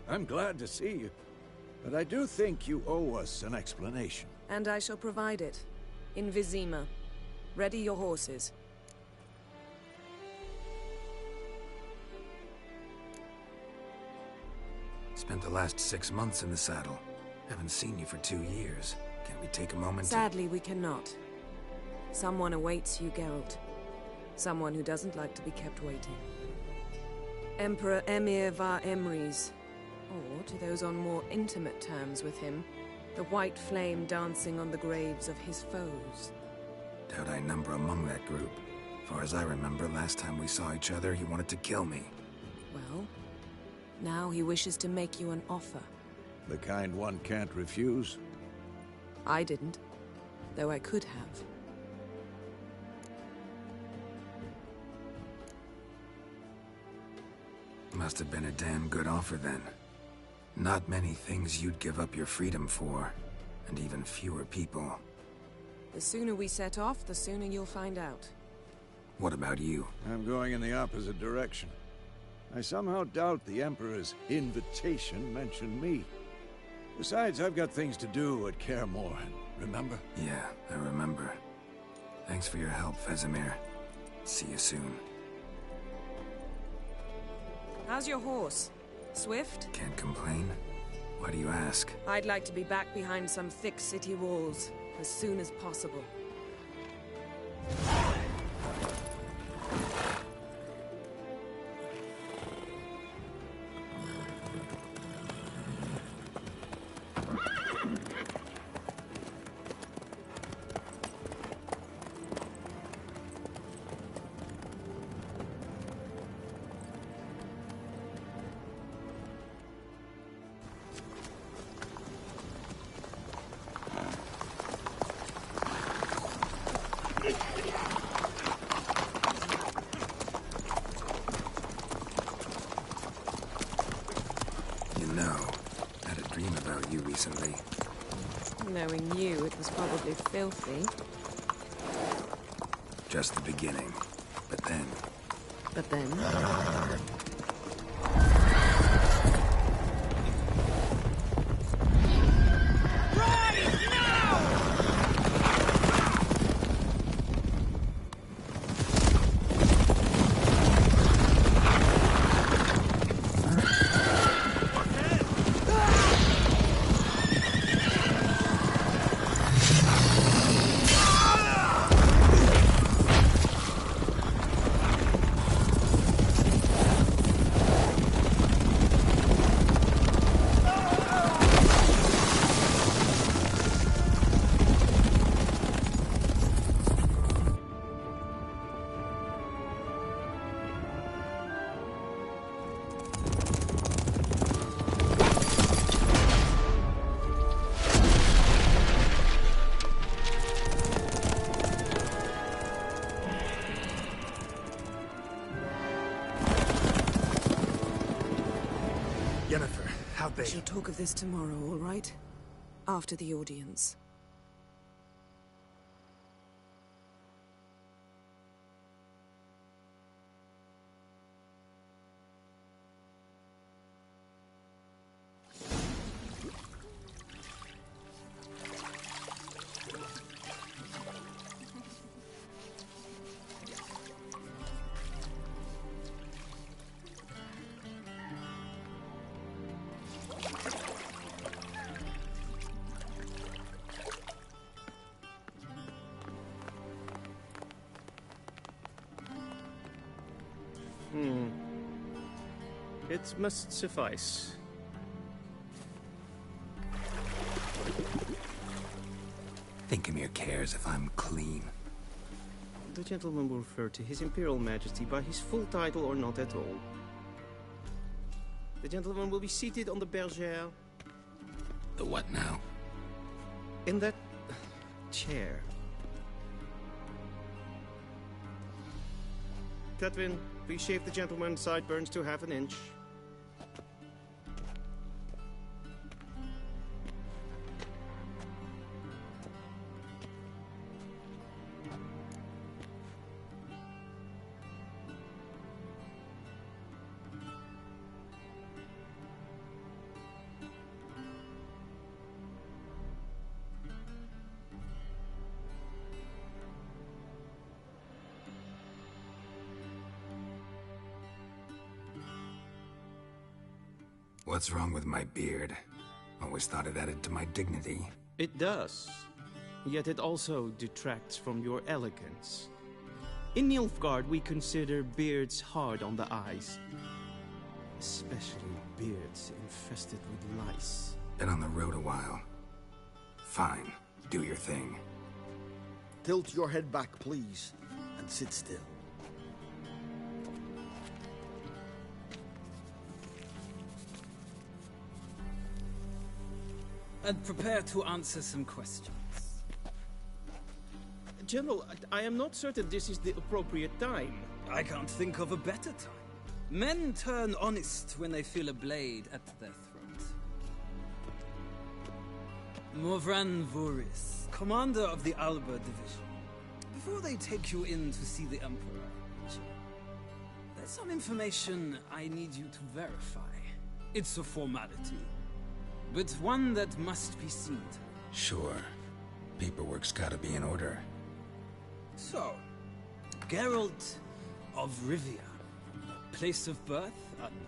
I'm glad to see you. But I do think you owe us an explanation. And I shall provide it. In Vizima. Ready your horses. Spent the last 6 months in the saddle. Haven't seen you for 2 years. Can't we take a moment Sadly, we cannot. Someone awaits you, Geralt. Someone who doesn't like to be kept waiting. Emperor Emhyr var Emreis. Or to those on more intimate terms with him, the white flame dancing on the graves of his foes. Doubt I number among that group. Far as I remember, last time we saw each other, he wanted to kill me. Well, now he wishes to make you an offer. The kind one can't refuse? I didn't, though I could have. Must have been a damn good offer then. Not many things you'd give up your freedom for, and even fewer people. The sooner we set off, the sooner you'll find out. What about you? I'm going in the opposite direction. I somehow doubt the Emperor's invitation mentioned me. Besides, I've got things to do at Kaer Morhen, remember? Yeah, I remember. Thanks for your help, Vesemir. See you soon. How's your horse? Swift? Can't complain. Why do you ask? I'd like to be back behind some thick city walls as soon as possible. Recently. Knowing you, it was probably filthy. Just the beginning. But then... But then? How'd they... We shall talk of this tomorrow, all right? After the audience. It must suffice. Thinkemere cares if I'm clean. The gentleman will refer to His Imperial Majesty by his full title or not at all. The gentleman will be seated on the bergère. The what now? In that chair. Cletwin, please shave the gentleman's sideburns to half an inch. What's wrong with my beard? Always thought it added to my dignity. It does. Yet it also detracts from your elegance. In Nilfgaard, we consider beards hard on the eyes. especially beards infested with lice. Been on the road a while. Fine, do your thing. Tilt your head back, please, and sit still. And prepare to answer some questions. General, I am not certain this is the appropriate time. I can't think of a better time. Men turn honest when they feel a blade at their throat. Morvran Voris, commander of the Alba Division. Before they take you in to see the Emperor, there's some information I need you to verify. It's a formality, but one that must be seen to. Sure. Paperwork's gotta be in order. So, Geralt of Rivia. Place of birth unknown.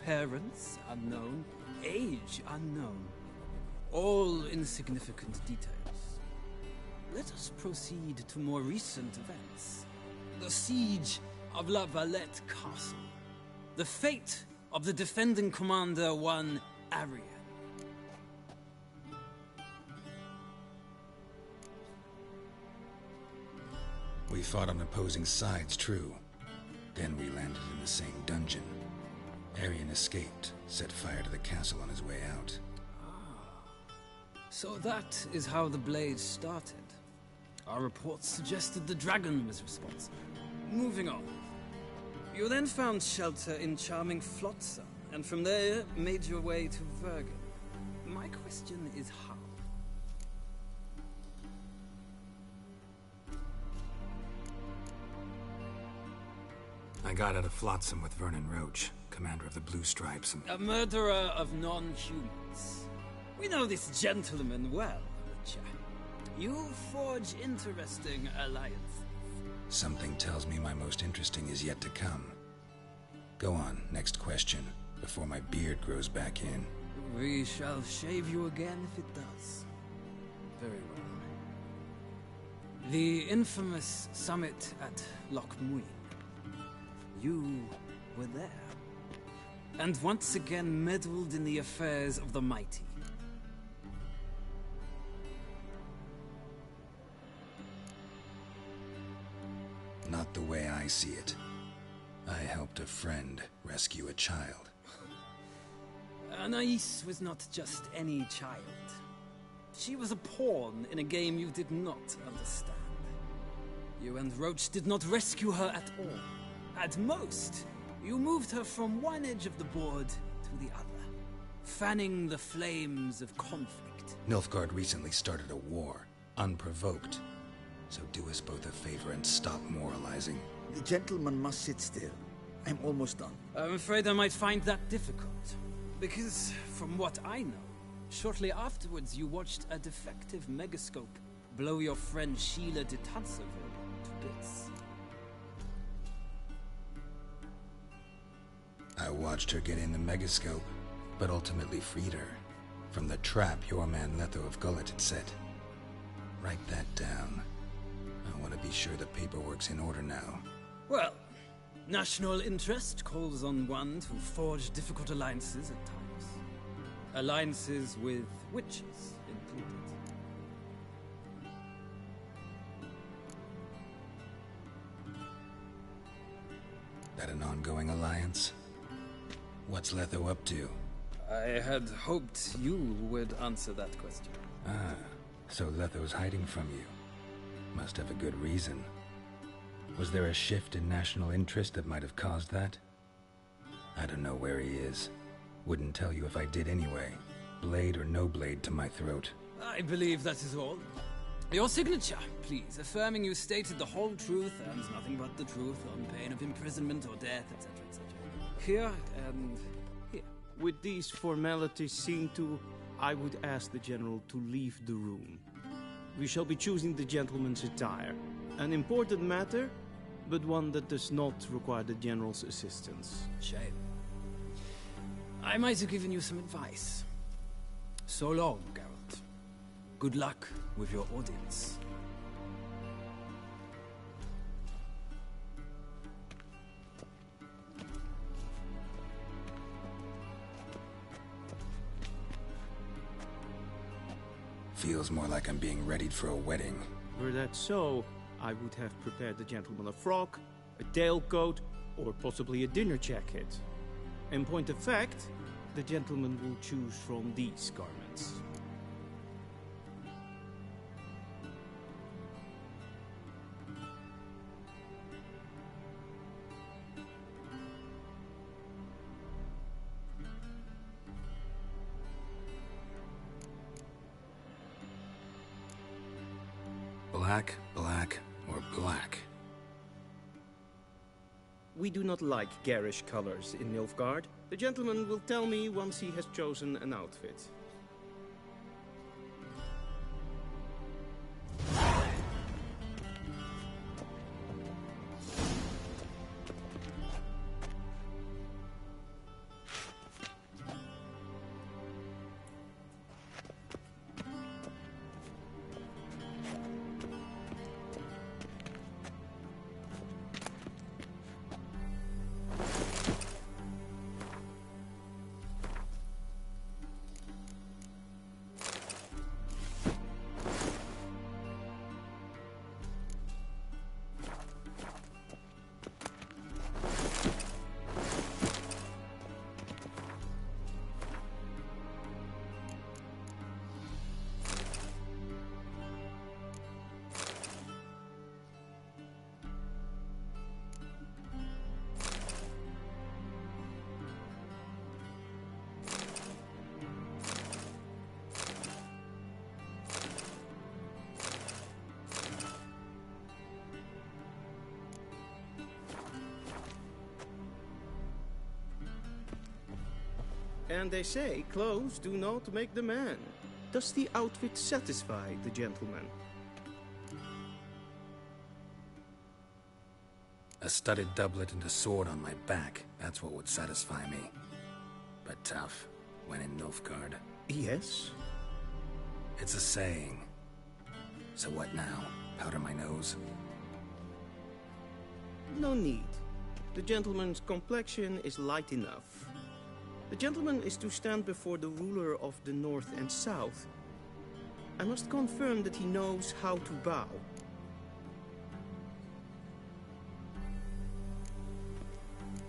Parents unknown. Age unknown. All insignificant details. Let us proceed to more recent events. The siege of La Valette Castle. The fate of the defending commander, one Arian. We fought on opposing sides, true. Then we landed in the same dungeon. Arian escaped, set fire to the castle on his way out. So that is how the Blade started. Our reports suggested the dragon was responsible. Moving on. You then found shelter in charming Flotsam, and from there made your way to Vergen. My question is how? I got out of Flotsam with Vernon Roach, commander of the Blue Stripes, and... A murderer of non-humans. We know this gentleman well, Witcher. You forge interesting alliances. Something tells me my most interesting is yet to come. Go on, next question, before my beard grows back in. We shall shave you again if it does. Very well. The infamous summit at Loch Muin. You were there. And once again meddled in the affairs of the mighty. Not the way I see it. I helped a friend rescue a child. Anais was not just any child. She was a pawn in a game you did not understand. You and Roach did not rescue her at all. At most, you moved her from one edge of the board to the other, fanning the flames of conflict. Nilfgaard recently started a war, unprovoked. So do us both a favor and stop moralizing. The gentleman must sit still. I'm almost done. I'm afraid I might find that difficult. Because, from what I know, shortly afterwards you watched a defective megascope blow your friend Sheila de Tanserville to bits. I watched her get in the megascope, but ultimately freed her from the trap your man Letho of Gullet had set. Write that down. I want to be sure the paperwork's in order now. Well, national interest calls on one to forge difficult alliances at times. Alliances with witches included. That an ongoing alliance? What's Letho up to? I had hoped you would answer that question. Ah, so Letho's hiding from you. Must have a good reason. Was there a shift in national interest that might have caused that? I don't know where he is. Wouldn't tell you if I did anyway. Blade or no blade to my throat. I believe that is all. Your signature, please, affirming you stated the whole truth and nothing but the truth on pain of imprisonment or death, etc., etc. Here and here. With these formalities seen to, I would ask the General to leave the room. We shall be choosing the gentleman's attire. An important matter, but one that does not require the General's assistance. Shame. I might have given you some advice. So long, Geralt. Good luck with your audience. feels more like I'm being readied for a wedding. Were that so, I would have prepared the gentleman a frock, a tailcoat, or possibly a dinner jacket. In point of fact, the gentleman will choose from these garments. Black, black, or black? We do not like garish colors in Nilfgaard. The gentleman will tell me once he has chosen an outfit. And they say clothes do not make the man. Does the outfit satisfy the gentleman? A studded doublet and a sword on my back. That's what would satisfy me. But tough, when in Nilfgaard. Yes? It's a saying. So what now? Powder my nose? No need. The gentleman's complexion is light enough. The gentleman is to stand before the ruler of the North and South. I must confirm that he knows how to bow.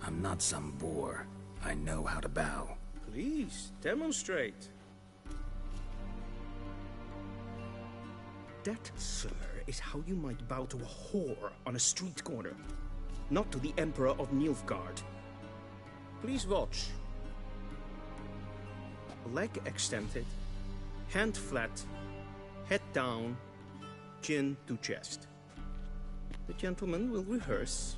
I'm not some boor. I know how to bow. Please, demonstrate. That, sir, is how you might bow to a whore on a street corner. Not to the Emperor of Nilfgaard. Please watch. Leg extended, hand flat, head down, chin to chest. The gentleman will rehearse.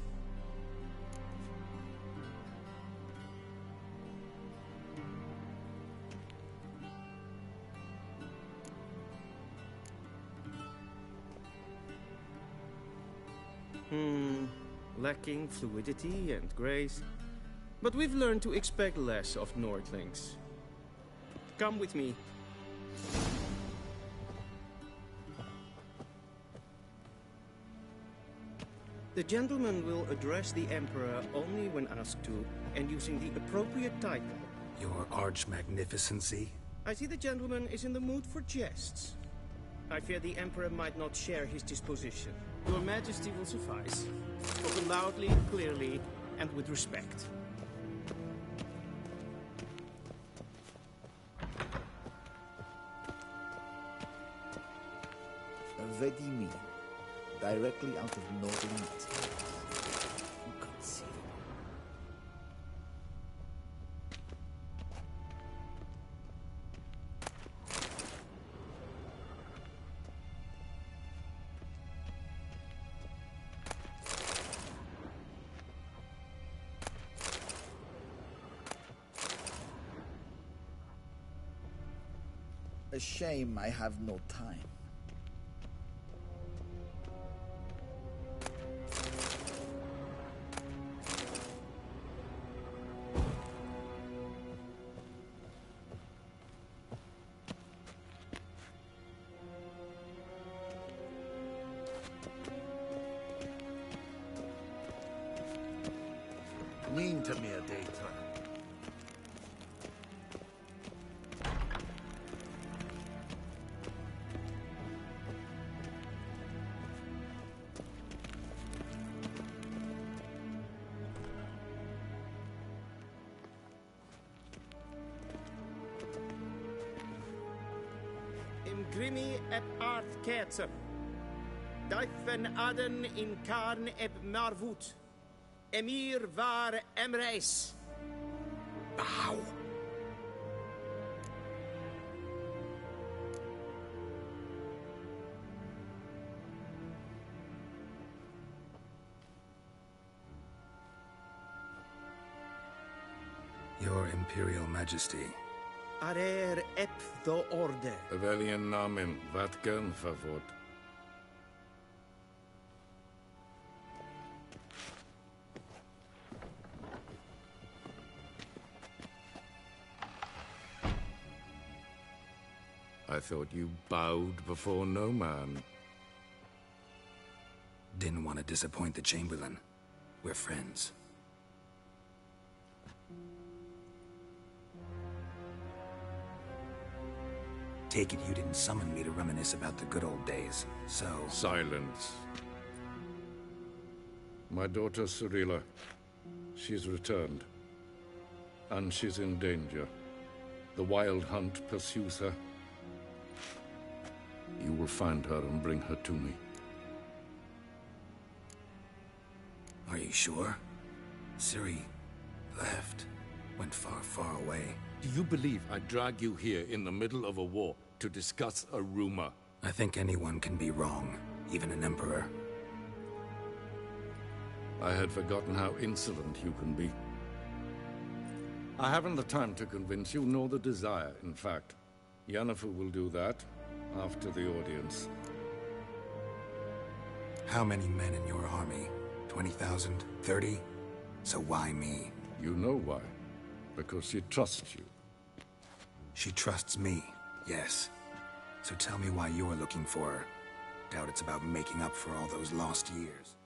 Lacking fluidity and grace, but we've learned to expect less of Nordlings. Come with me. The gentleman will address the Emperor only when asked to, and using the appropriate title. Your Arch-Magnificency? I see the gentleman is in the mood for jests. I fear the Emperor might not share his disposition. Your Majesty will suffice. Spoken loudly, clearly, and with respect. Ready meal, directly out of Northern Tales. Inconceivable. A shame I have no time. Mean to me a data. grimi eb art ketzer. Daifen aden in karn eb marvut. Emir var emreis. Bow. Your Imperial Majesty. Arer ep do orde. Welchen Namen? Wat gern favor? I thought you bowed before no man. Didn't want to disappoint the Chamberlain. We're friends. Take it you didn't summon me to reminisce about the good old days, so... Silence. My daughter Cirilla, she's returned. And she's in danger. The Wild Hunt pursues her. You will find her and bring her to me. Are you sure? Ciri left. Went far, far away. Do you believe I drag you here in the middle of a war to discuss a rumor? I think anyone can be wrong, even an emperor. I had forgotten how insolent you can be. I haven't the time to convince you, nor the desire, in fact. Yennefer will do that after the audience. How many men in your army? 20,000? 30? So why me? You know why. Because she trusts you. She trusts me, yes. So tell me why you're looking for her. Doubt it's about making up for all those lost years.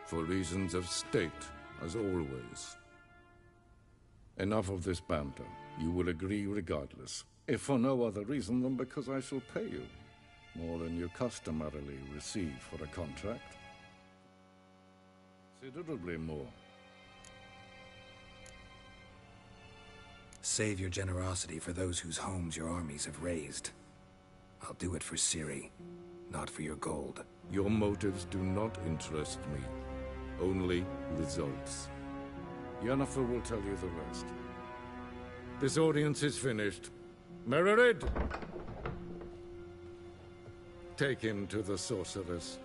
For reasons of state, as always. Enough of this banter. You will agree regardless. If for no other reason than because I shall pay you. More than you customarily receive for a contract. Considerably more. Save your generosity for those whose homes your armies have razed. I'll do it for Ciri, not for your gold. Your motives do not interest me. Only results. Yennefer will tell you the rest. This audience is finished. Mererid! Take him to the sorceress.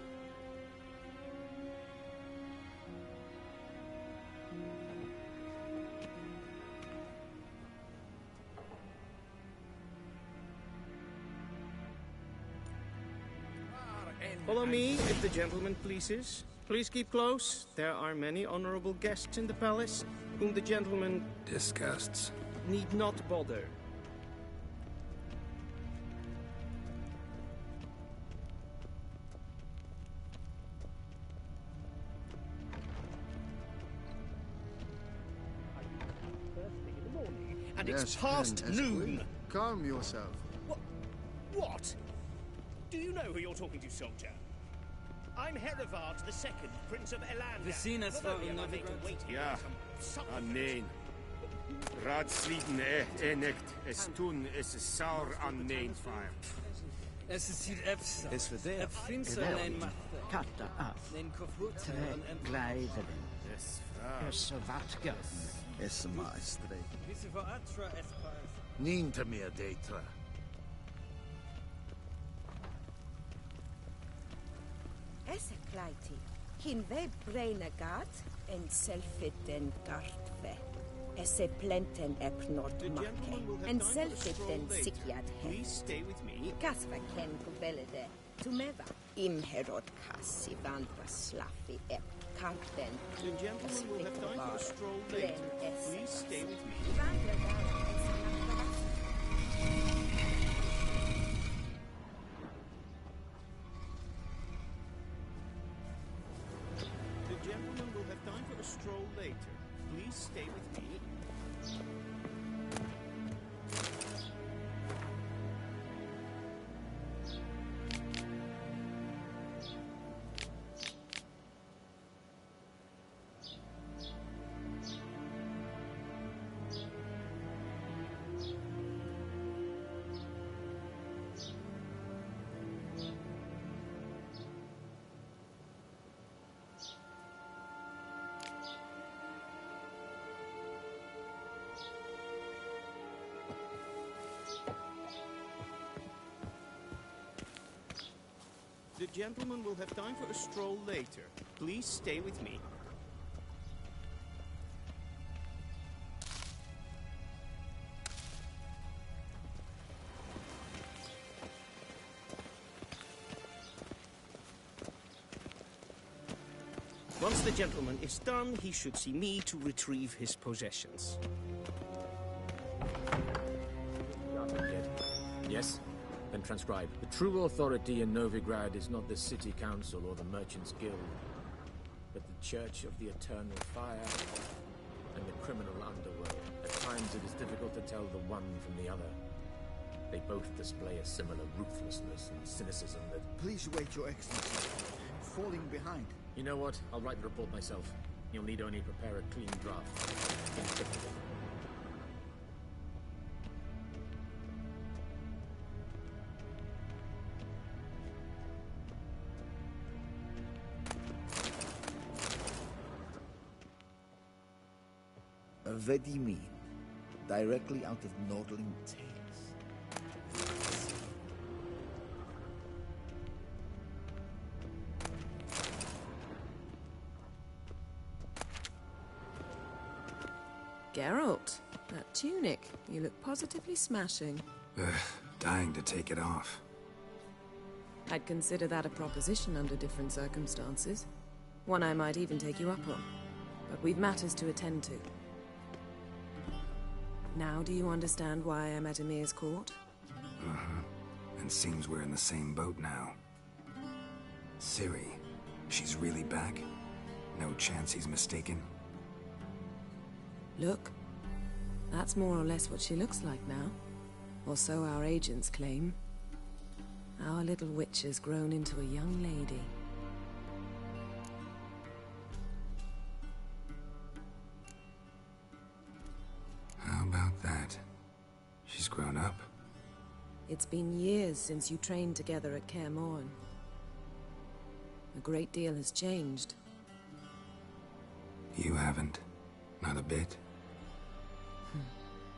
Follow me, if the gentleman pleases. Please keep close. There are many honorable guests in the palace, whom the gentleman... disgusts. ...need not bother. And it's past noon. Calm yourself. What? Do you know who you're talking to, soldier? I'm Herivard II, Prince of Elander. We seen us for another Ja, aneen. Raadsliden enikt, es tun, es saur aneen fire. Es is hier efsa. Es verder. Het vindt ze alleen maar. Katta af. Neem kofut. Tre gleiveren. Es Es vatka. Es maestre. Wisse voor atra espars. Niente meer detra. Esse kleiti. Hin ve braine gat en selfit en gartve. Esse plenten ep nord marke. En selfit en sikjad he. Please stay with me. Kasva ken gvelede. Tumeva. Im herod kassi vandra slaffi ep karten. The gentleman will have time for a stroll later. Please stay with me. The gentleman will have time for a stroll later. Please stay with me. The gentleman will have time for a stroll later. Please stay with me. Once the gentleman is done, he should see me to retrieve his possessions. Yes? Then transcribe. The true authority in Novigrad is not the city council or the merchants' guild, but the Church of the Eternal Fire and the criminal underworld. At times it is difficult to tell the one from the other. They both display a similar ruthlessness and cynicism that... Please wait, Your Excellency. I'm falling behind. You know what? I'll write the report myself. You'll need only prepare a clean draft. Vedimin, directly out of Nordling Tales. Geralt, that tunic. You look positively smashing. Dying to take it off. I'd consider that a proposition under different circumstances. One I might even take you up on. But we've matters to attend to. Now do you understand why I'm at Emir's court? Uh-huh. And seems we're in the same boat now. Ciri, she's really back? No chance he's mistaken? Look, that's more or less what she looks like now. Or so our agents claim. Our little witch has grown into a young lady. How about that? She's grown up? It's been years since you trained together at Kaer Morhen. A great deal has changed. You haven't? Not a bit?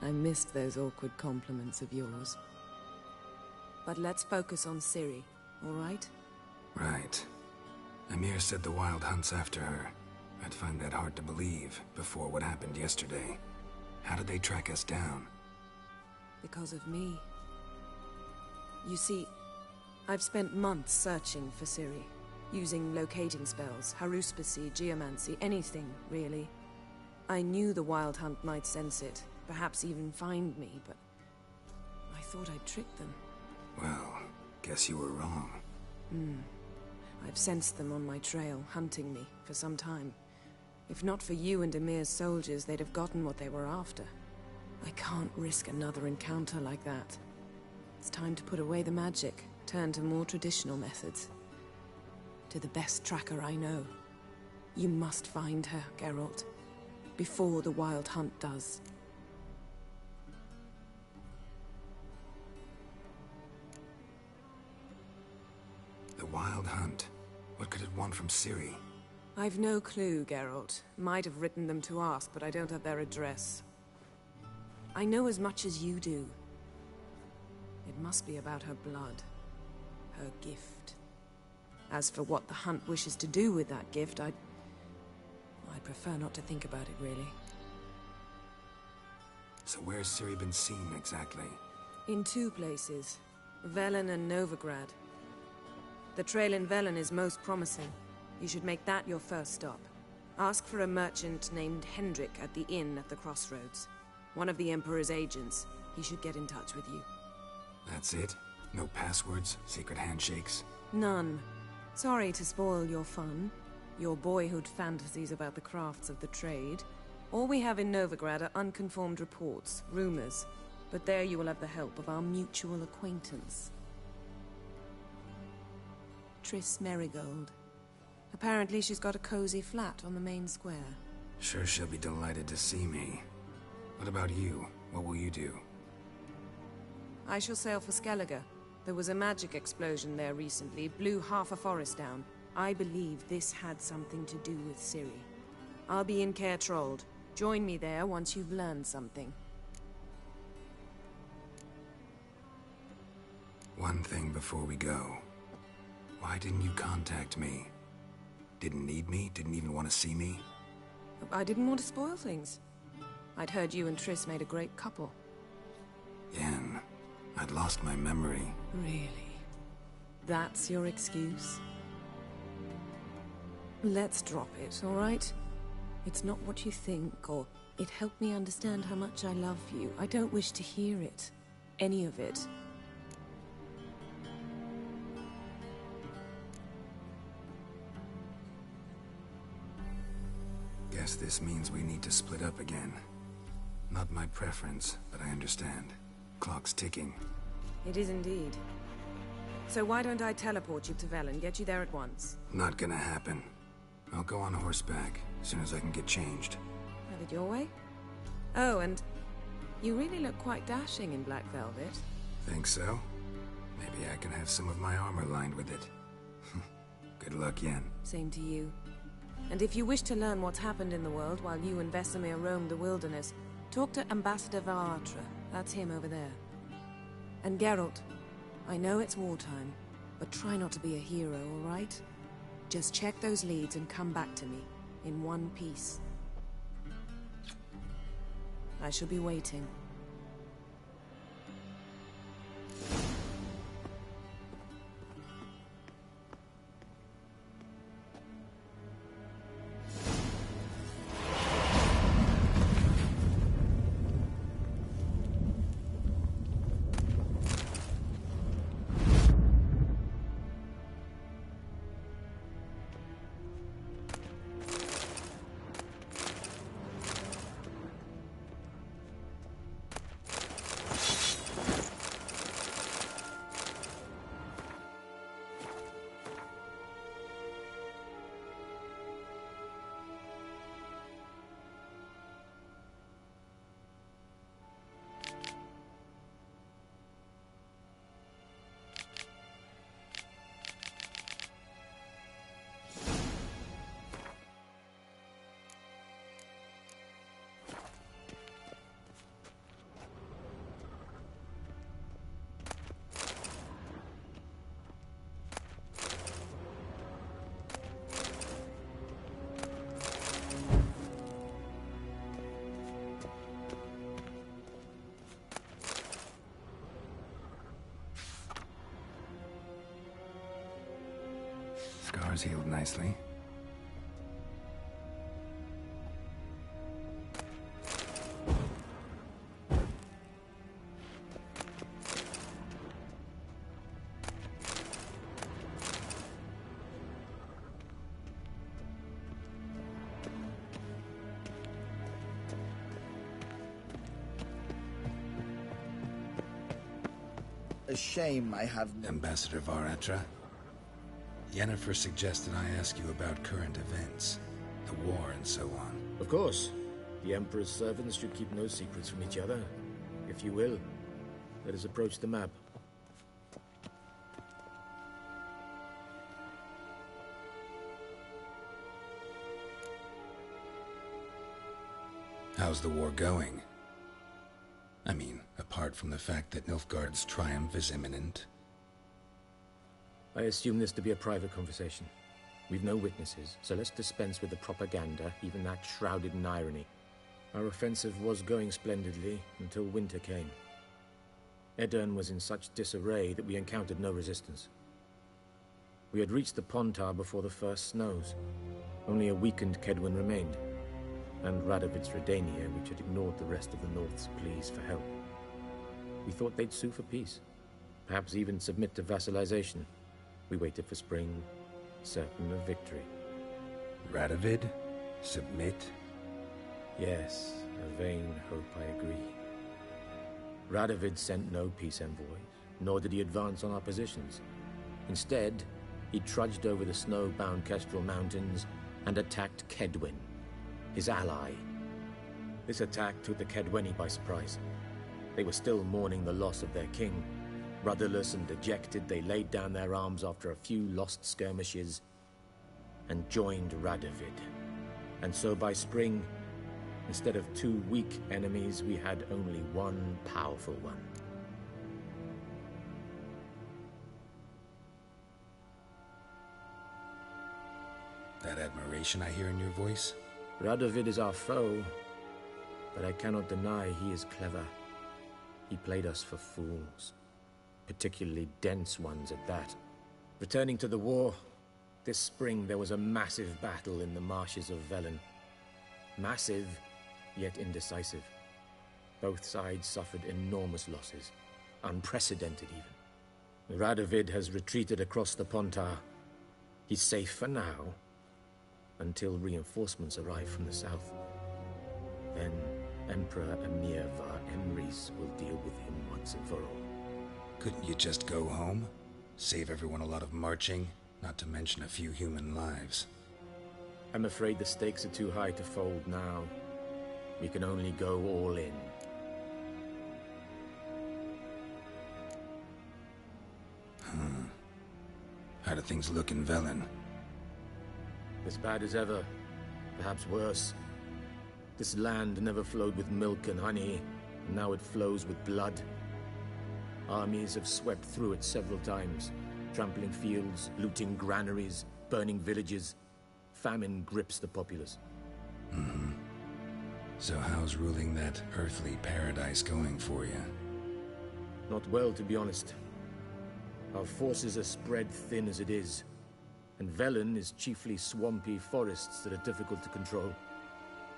I missed those awkward compliments of yours. But let's focus on Ciri, all right? Right. Emir said the Wild Hunt's after her. I'd find that hard to believe before what happened yesterday. How did they track us down? Because of me. You see, I've spent months searching for Ciri, using locating spells, haruspicy, geomancy, anything, really. I knew the Wild Hunt might sense it, perhaps even find me, but I thought I'd tricked them. Well, guess you were wrong. I've sensed them on my trail, hunting me, for some time. If not for you and Emir's soldiers, they'd have gotten what they were after. I can't risk another encounter like that. It's time to put away the magic, turn to more traditional methods. To the best tracker I know. You must find her, Geralt. Before the Wild Hunt does. The Wild Hunt? What could it want from Ciri? I've no clue, Geralt. Might have written them to ask, but I don't have their address. I know as much as you do. It must be about her blood. Her gift. As for what the Hunt wishes to do with that gift, I prefer not to think about it, really. So where's Ciri been seen, exactly? In two places. Velen and Novigrad. The trail in Velen is most promising. You should make that your first stop. Ask for a merchant named Hendrik at the inn at the crossroads. One of the Emperor's agents. He should get in touch with you. That's it? No passwords? Secret handshakes? None. Sorry to spoil your fun. Your boyhood fantasies about the crafts of the trade. All we have in Novigrad are unconfirmed reports, rumors. But there you will have the help of our mutual acquaintance. Triss Merigold. Apparently she's got a cozy flat on the main square. Sure she'll be delighted to see me. What about you? What will you do? I shall sail for Skellige. There was a magic explosion there recently, blew half a forest down. I believe this had something to do with Ciri. I'll be in Caer Trolde. Join me there once you've learned something. One thing before we go. Why didn't you contact me? Didn't need me? Didn't even want to see me? I didn't want to spoil things. I'd heard you and Triss made a great couple. Yen, I'd lost my memory. Really? That's your excuse? Let's drop it, all right? It's not what you think, or it helped me understand how much I love you. I don't wish to hear it. Any of it. Guess this means we need to split up again. Not my preference, but I understand. Clock's ticking. It is indeed. So why don't I teleport you to Velen, get you there at once? Not gonna happen. I'll go on horseback, as soon as I can get changed. Have it your way? Oh, and you really look quite dashing in black velvet. Think so? Maybe I can have some of my armor lined with it. Good luck, Yen. Same to you. And if you wish to learn what's happened in the world while you and Vesemir roamed the wilderness, talk to Ambassador Varatra. That's him over there. And Geralt, I know it's wartime, but try not to be a hero, all right? Just check those leads and come back to me, in one piece. I shall be waiting. Scars healed nicely. A shame I have... Ambassador Varatra? Yennefer suggested I ask you about current events, the war and so on. Of course. The Emperor's servants should keep no secrets from each other. If you will, let us approach the map. How's the war going? I mean, apart from the fact that Nilfgaard's triumph is imminent. I assume this to be a private conversation. We've no witnesses, so let's dispense with the propaganda, even that shrouded in irony. Our offensive was going splendidly until winter came. Aedirn was in such disarray that we encountered no resistance. We had reached the Pontar before the first snows. Only a weakened Kaedwen remained, and Radovid's Redania, which had ignored the rest of the North's pleas for help. We thought they'd sue for peace, perhaps even submit to vassalization. We waited for spring, certain of victory. Radovid? Submit? Yes, a vain hope, I agree. Radovid sent no peace envoys, nor did he advance on our positions. Instead, he trudged over the snow-bound Kestrel Mountains and attacked Kaedwen, his ally. This attack took the Kaedweni by surprise. They were still mourning the loss of their king. Rudderless and dejected, they laid down their arms after a few lost skirmishes and joined Radovid. And so by spring, instead of two weak enemies, we had only one powerful one. that admiration I hear in your voice? Radovid is our foe, but I cannot deny he is clever. He played us for fools, particularly dense ones at that. Returning to the war, this spring there was a massive battle in the marshes of Velen. Massive, yet indecisive. Both sides suffered enormous losses, unprecedented even. Radovid has retreated across the Pontar. He's safe for now, until reinforcements arrive from the south. Then Emperor Emir var Emrys will deal with him once and for all. Couldn't you just go home? Save everyone a lot of marching, not to mention a few human lives. I'm afraid the stakes are too high to fold now. We can only go all in. How do things look in Velen? As bad as ever, perhaps worse. This land never flowed with milk and honey, and now it flows with blood. Armies have swept through it several times, trampling fields, looting granaries, burning villages. Famine grips the populace. So how's ruling that earthly paradise going for you? Not well, to be honest. Our forces are spread thin as it is, and Velen is chiefly swampy forests that are difficult to control.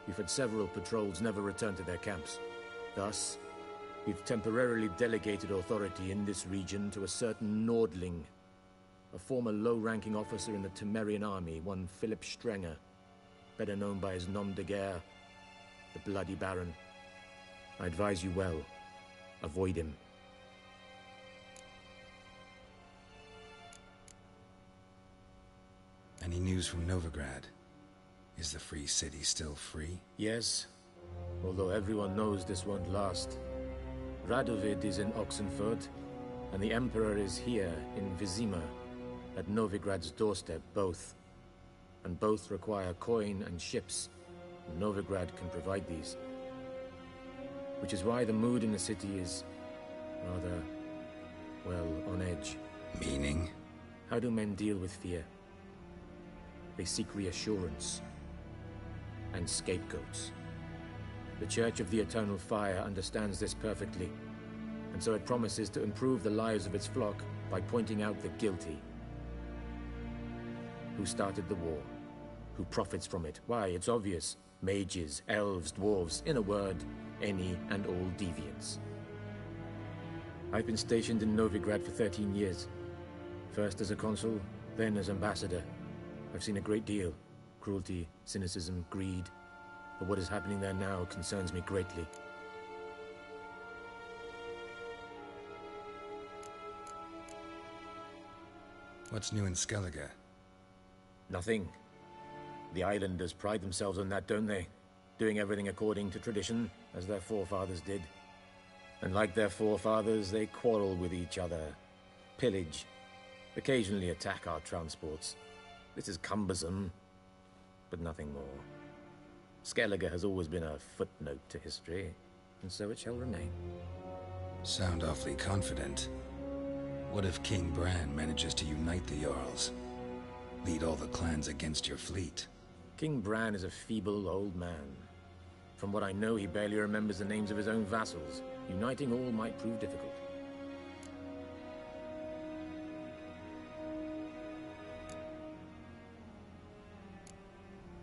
We've had several patrols never return to their camps. Thus, we've temporarily delegated authority in this region to a certain Nordling, a former low-ranking officer in the Temerian army, one Philip Strenger, better known by his nom de guerre, the Bloody Baron. I advise you well. Avoid him. Any news from Novigrad? Is the free city still free? Yes, although everyone knows this won't last. Radovid is in Oxenfurt, and the Emperor is here in Vizima, at Novigrad's doorstep, both. And both require coin and ships, and Novigrad can provide these. Which is why the mood in the city is rather, well, on edge. Meaning? How do men deal with fear? They seek reassurance and scapegoats. The Church of the Eternal Fire understands this perfectly, and so it promises to improve the lives of its flock by pointing out the guilty. Who started the war? Who profits from it? Why, it's obvious. Mages, elves, dwarves, in a word, any and all deviants. I've been stationed in Novigrad for 13 years. First as a consul, then as ambassador. I've seen a great deal. Cruelty, cynicism, greed. But what is happening there now concerns me greatly. What's new in Skellige? Nothing. The islanders pride themselves on that, don't they? Doing everything according to tradition, as their forefathers did. And like their forefathers, they quarrel with each other, pillage, occasionally attack our transports. This is cumbersome, but nothing more. Skellige has always been a footnote to history, and so it shall remain. Sound awfully confident. What if King Bran manages to unite the Jarls? Lead all the clans against your fleet? King Bran is a feeble old man. From what I know, he barely remembers the names of his own vassals. Uniting all might prove difficult.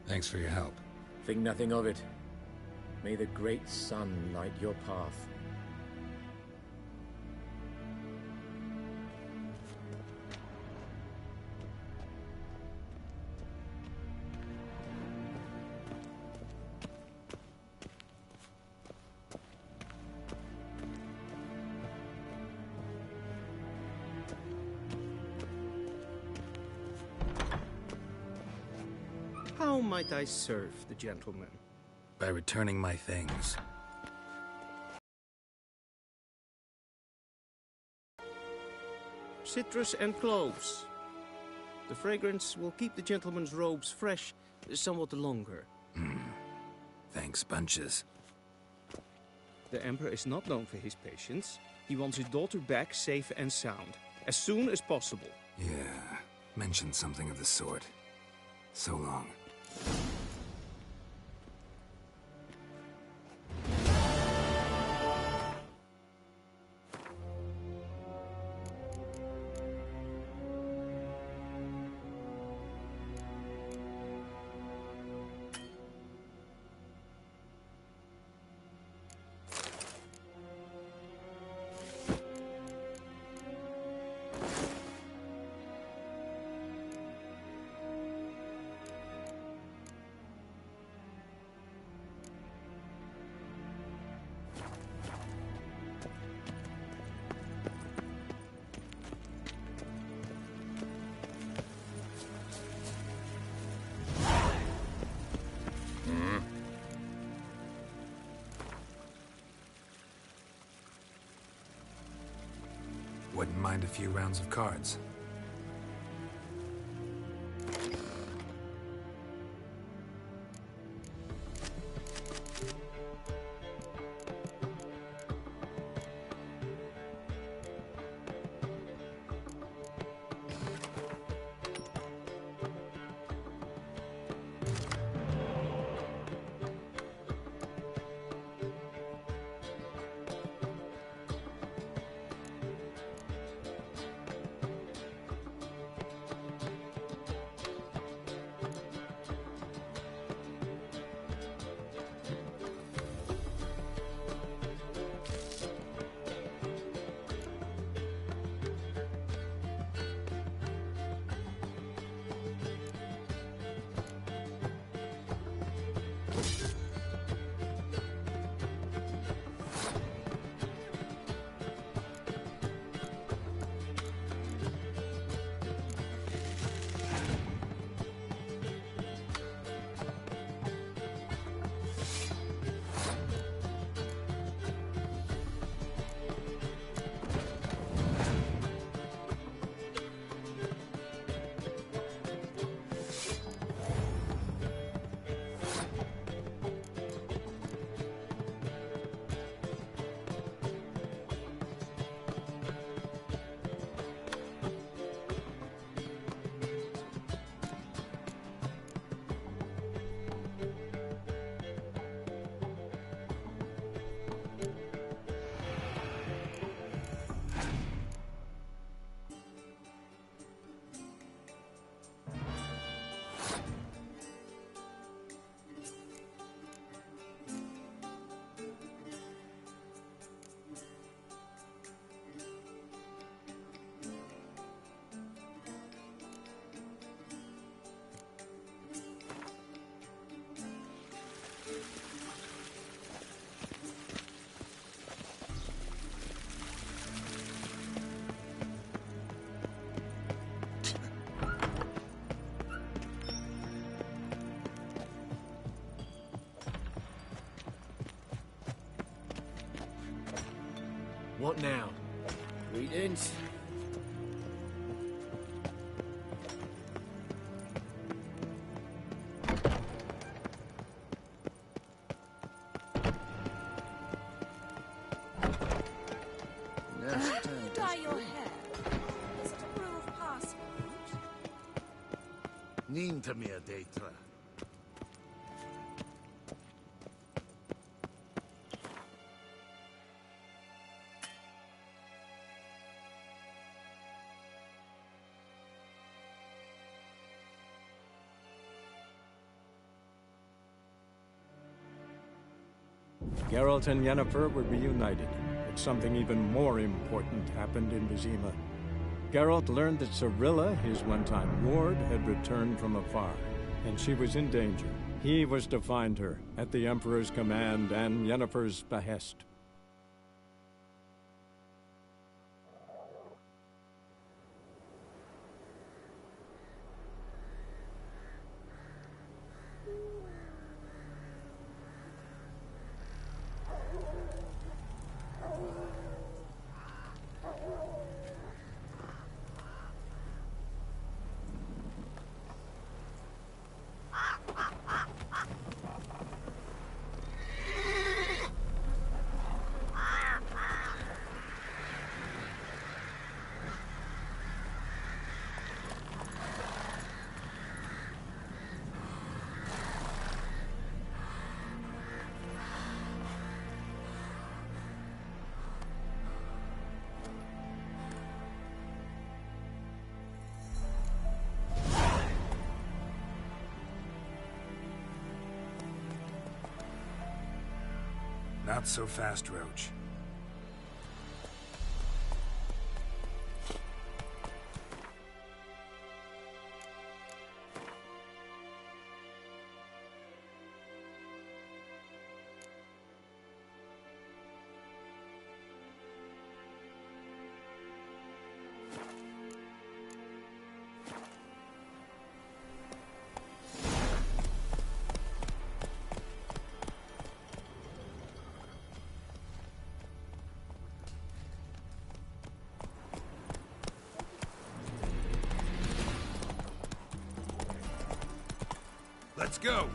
Thanks for your help. Think nothing of it. May the great sun light your path. How might I serve the gentleman? By returning my things. Citrus and cloves. The fragrance will keep the gentleman's robes fresh somewhat longer. Thanks, bunches. The Emperor is not known for his patience. He wants his daughter back safe and sound, as soon as possible. Yeah, mentioned something of the sort. So long. Wouldn't mind a few rounds of cards. What now? Greetings. Dye your hair. Is it a brew of passport? Niente mia deitra. Geralt and Yennefer were reunited, but something even more important happened in Vizima. Geralt learned that Cirilla, his one-time ward, had returned from afar, and she was in danger. He was to find her, at the Emperor's command and Yennefer's behest. Not so fast, Roach. Let's go!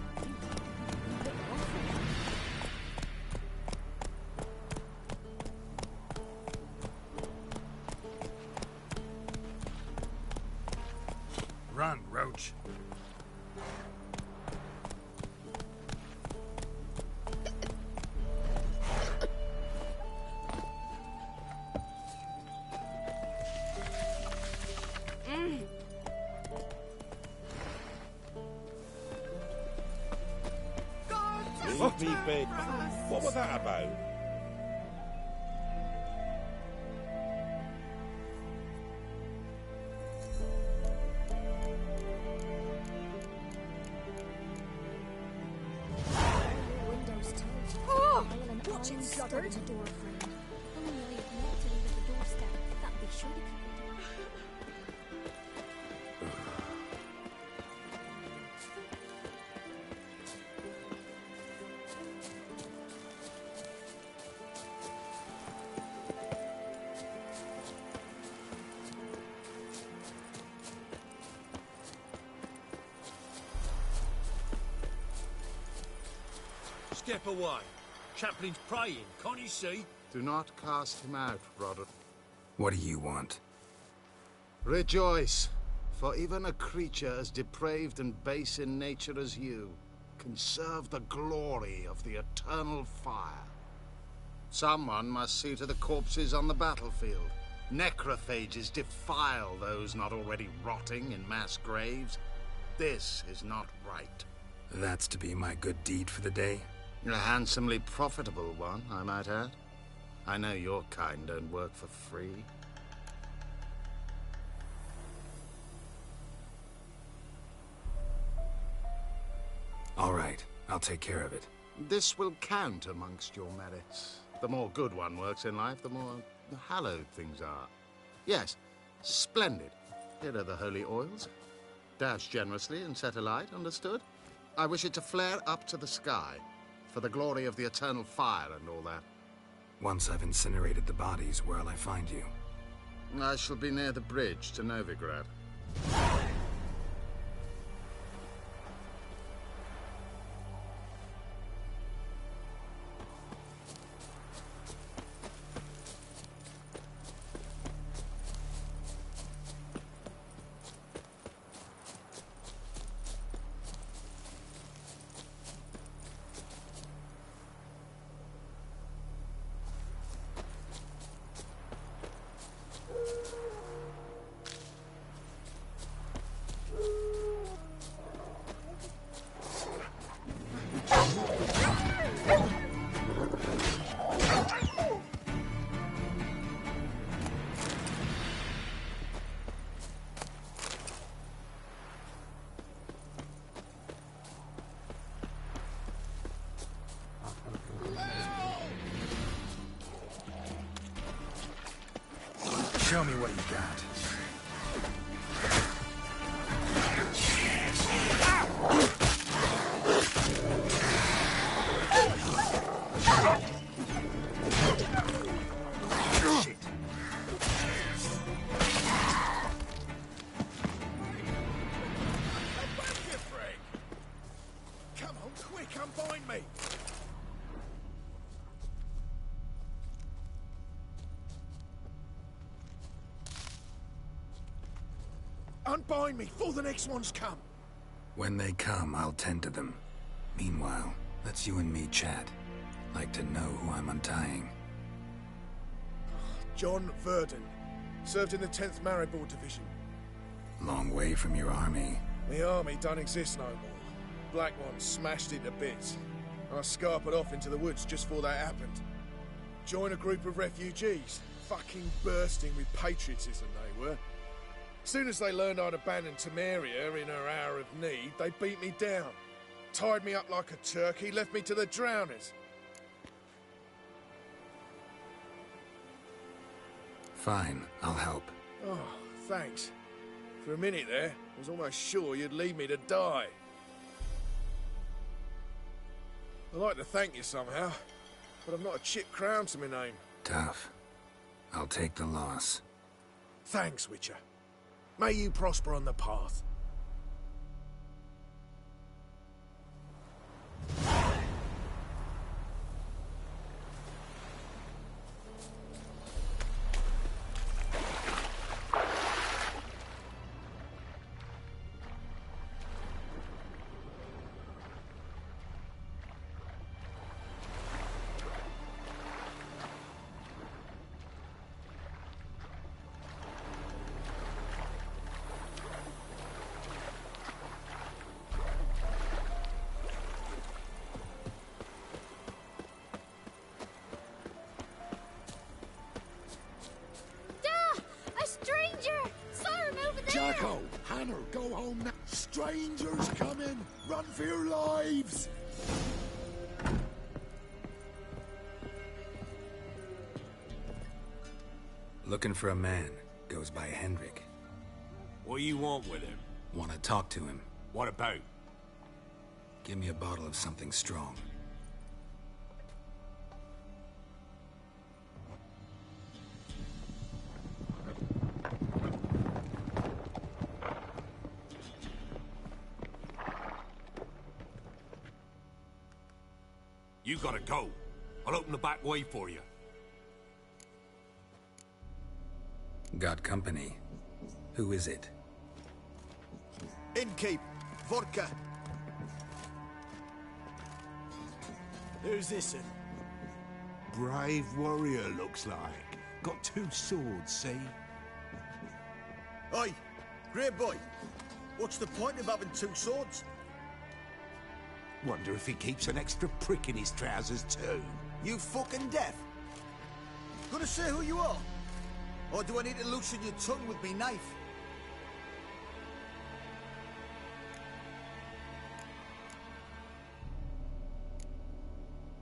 Run, Roach. Leave me be. What was that about? Oh! Watch it stirred. The door frame. Only I had not to leave at the doorstep. That'd be sure to keep Step away. Chaplain's praying, can't you see? Do not cast him out, brother. What do you want? Rejoice, for even a creature as depraved and base in nature as you can serve the glory of the eternal fire. Someone must see to the corpses on the battlefield. Necrophages defile those not already rotting in mass graves. This is not right. That's to be my good deed for the day? A handsomely profitable one, I might add. I know your kind don't work for free. All right, I'll take care of it. This will count amongst your merits. The more good one works in life, the more hallowed things are. Yes, splendid. Here are the holy oils. Dash generously and set alight, understood? I wish it to flare up to the sky, for the glory of the eternal fire and all that. Once I've incinerated the bodies, where'll I find you? I shall be near the bridge to Novigrad. Show me what you got. Shit. Come on, quick, unbind me! Unbind me before the next ones come. When they come, I'll tend to them. Meanwhile, let's you and me chat. Like to know who I'm untying. John Verdon. Served in the 10th Maribor Division. Long way from your army. The army don't exist no more. Black One smashed it to bits. and I scarpered off into the woods just before that happened. Joined a group of refugees, fucking bursting with patriotism they were. As soon as they learned I'd abandoned Temeria in her hour of need, they beat me down. Tied me up like a turkey, left me to the drowners. Fine, I'll help. Oh, thanks. For a minute there, I was almost sure you'd leave me to die. I'd like to thank you somehow, but I've not a chip crown to my name. Tough. I'll take the loss. Thanks, Witcher. May you prosper on the path. Jacko! Hannah, go home now! Strangers coming! Run for your lives! Looking for a man. Goes by Hendrik. What do you want with him? Want to talk to him. What about? Give me a bottle of something strong. You gotta go. I'll open the back way for you. Got company. Who is it? Innkeep, vodka. Who's this? Brave warrior, looks like. Got 2 swords, see? Oi, grey boy. What's the point of having 2 swords? Wonder if he keeps an extra prick in his trousers too. You fucking deaf? Gonna say who you are? Or do I need to loosen your tongue with me knife?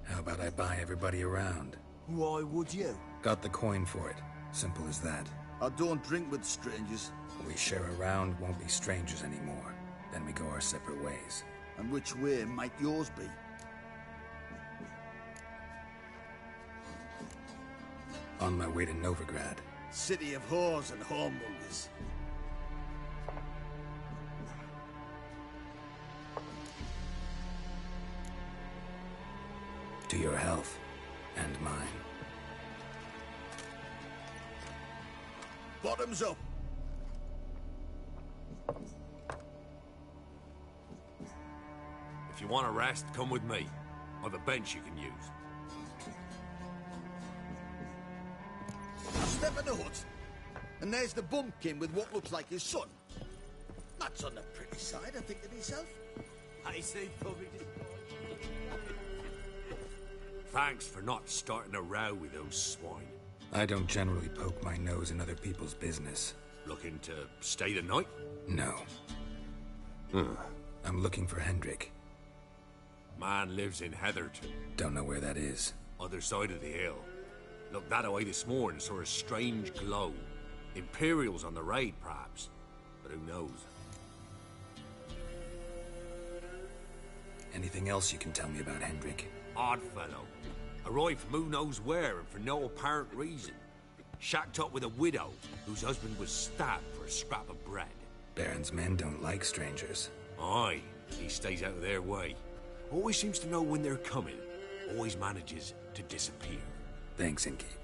How about I buy everybody around? Why would you? Got the coin for it. Simple as that. I don't drink with strangers. We share a round, won't be strangers anymore. Then we go our separate ways. And which way might yours be? On my way to Novigrad. City of whores and whoremongers. To your health. And mine. Bottoms up! If you want a rest, come with me. Or the bench you can use. Step in the hut. And there's the bumpkin with what looks like his son. That's on the pretty side, I think to myself. I say, Bobby. Thanks for not starting a row with those swine. I don't generally poke my nose in other people's business. Looking to stay the night? No. I'm looking for Hendrik. Man lives in Heatherton. Don't know where that is. Other side of the hill. Looked that away this morning, saw a strange glow. Imperials on the raid, perhaps. But who knows? Anything else you can tell me about Hendrik? Odd fellow. Arrived from who knows where and for no apparent reason. Shacked up with a widow whose husband was stabbed for a scrap of bread. Baron's men don't like strangers. Aye, he stays out of their way. Always seems to know when they're coming. Always manages to disappear. Thanks, Innkeep.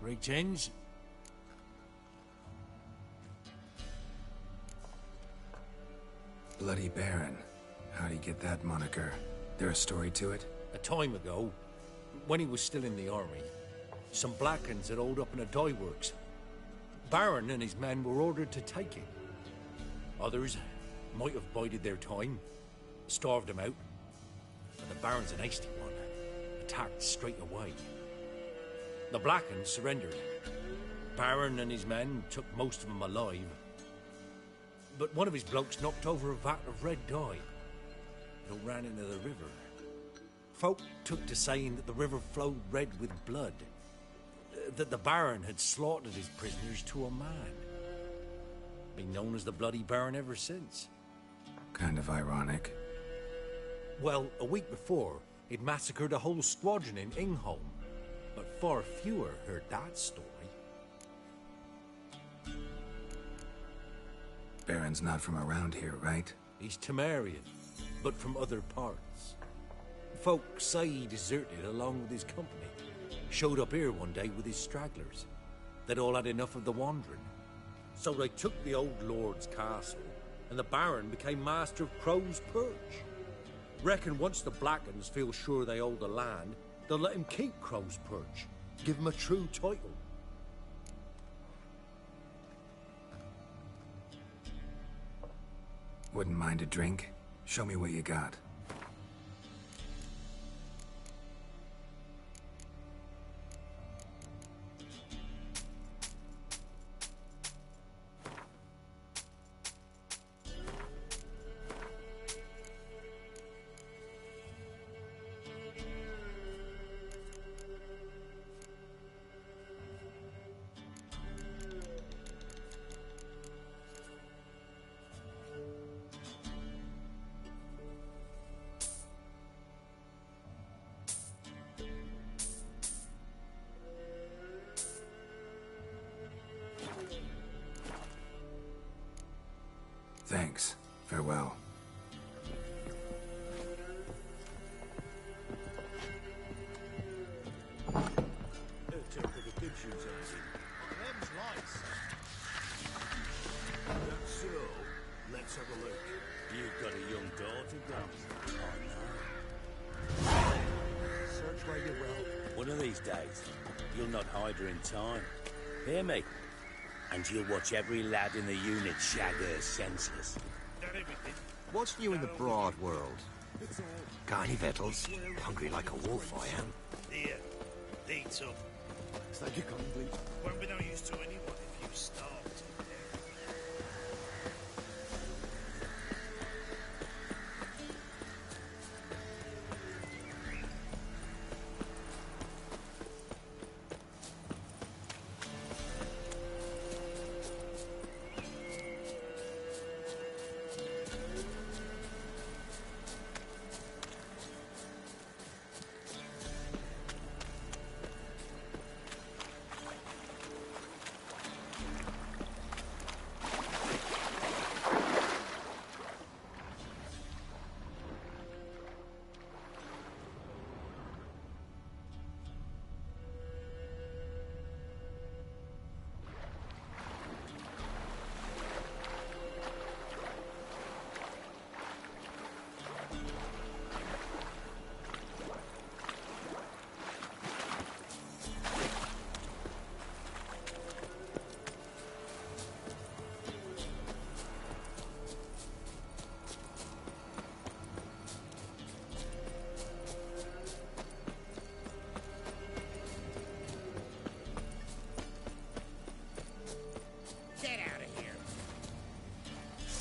Greetings. Bloody Baron. How'd he get that moniker? There a story to it? A time ago, when he was still in the army, some Blackens had holed up in a dye works. Baron and his men were ordered to take it. Others Might have bided their time, starved them out. And the Baron's an hasty one. Attacked straight away. The Blackens surrendered. Baron and his men took most of them alive. But one of his blokes knocked over a vat of red dye. It all ran into the river. Folk took to saying that the river flowed red with blood. That the Baron had slaughtered his prisoners to a man. Been known as the Bloody Baron ever since. Kind of ironic. Well, a week before, he'd massacred a whole squadron in Ingholm. But far fewer heard that story. Baron's not from around here, right? He's Temerian, but from other parts. Folk say he deserted along with his company. Showed up here one day with his stragglers. They'd all had enough of the wandering. So they took the old lord's castle, and the Baron became master of Crow's Perch. Reckon once the Blackens feel sure they hold the land, they'll let him keep Crow's Perch. Give him a true title. Wouldn't mind a drink? Show me what you got. Thanks. Farewell. That's so. Let's have a look. You've got a young daughter, Gramps. I know. Search where you will. One of these days, you'll not hide her in time. Hear me? And you'll watch every lad in the unit shag her senseless. What's new in the broad world? Got any victuals? Hungry like a wolf, I am. Here, eat up. Thank you kindly. Won't be no use to anyone if you starve to death.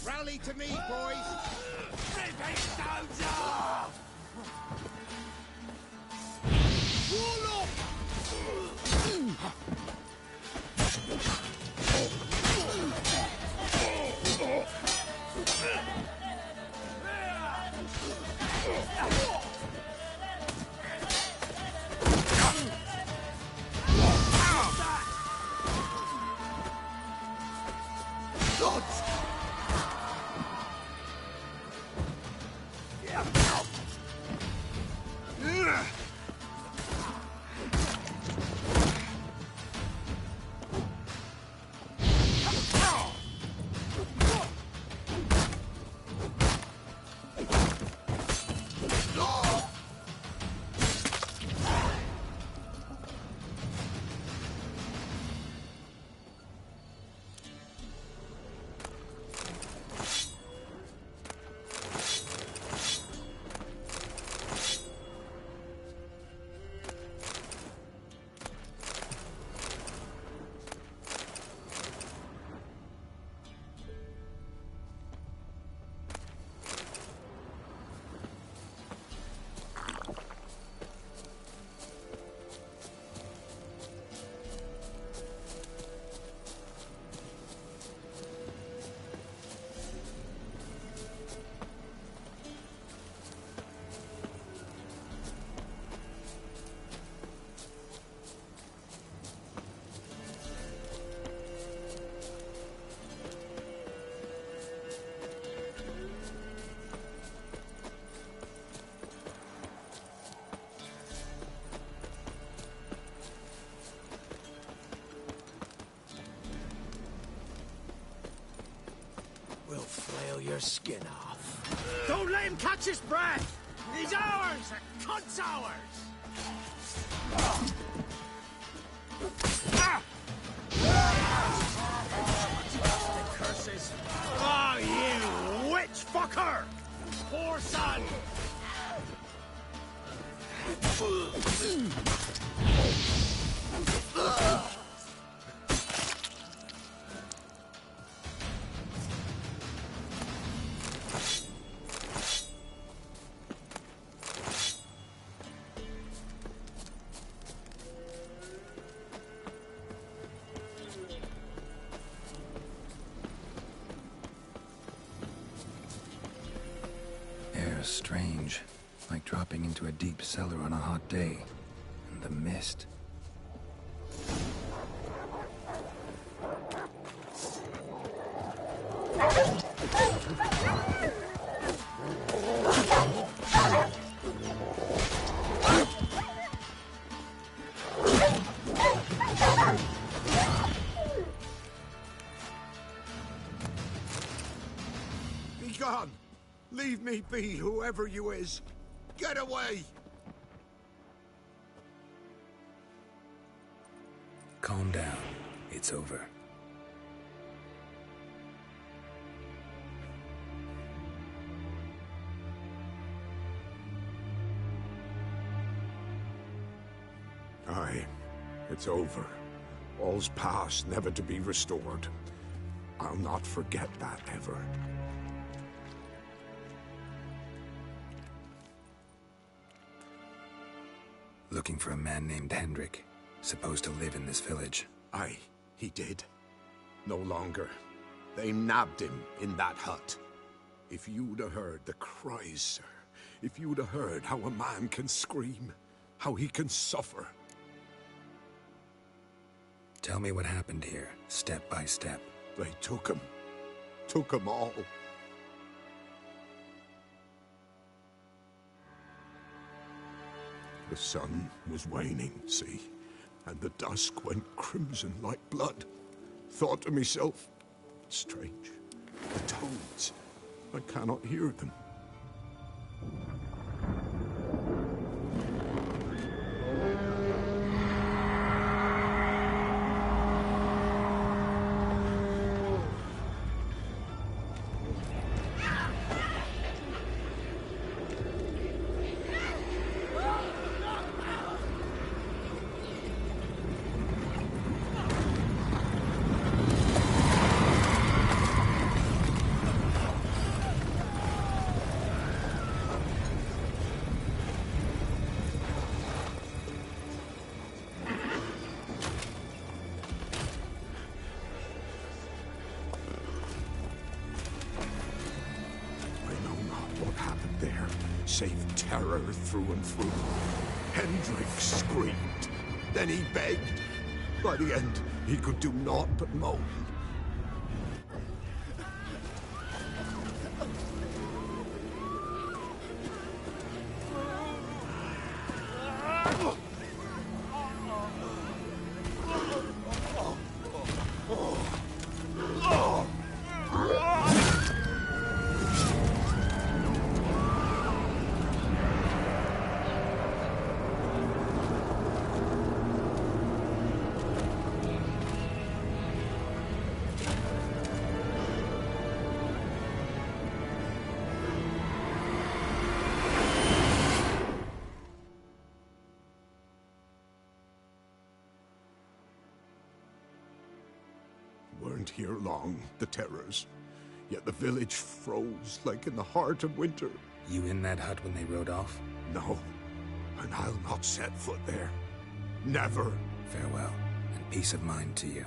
Rally to me, boys! Rip his stones off! flail your skin off. Don't let him catch his breath! He's ours! The cunt's ours! Curses! Oh, you witch fucker! Poor son! Air's strange, like dropping into a deep cellar on a hot day. And the mist. Be gone! Leave me be, whoever you is! Get away! Calm down. It's over. Aye, it's over. All's past, never to be restored. I'll not forget that ever. Looking for a man named Hendrik, supposed to live in this village. Aye, he did. No longer. They nabbed him in that hut. If you'd have heard the cries, sir. If you'd have heard how a man can scream, how he can suffer. Tell me what happened here, step by step. They took him. Took him all. The sun was waning, see? And the dusk went crimson like blood. Thought to myself, strange. The toads. I cannot hear them. Save terror through and through. Hendrik screamed. Then he begged. By the end, he could do naught but moan. Weren't here long, the terrors. Yet the village froze like in the heart of winter. You in that hut when they rode off? No, and I'll not set foot there. Never. Farewell, and peace of mind to you.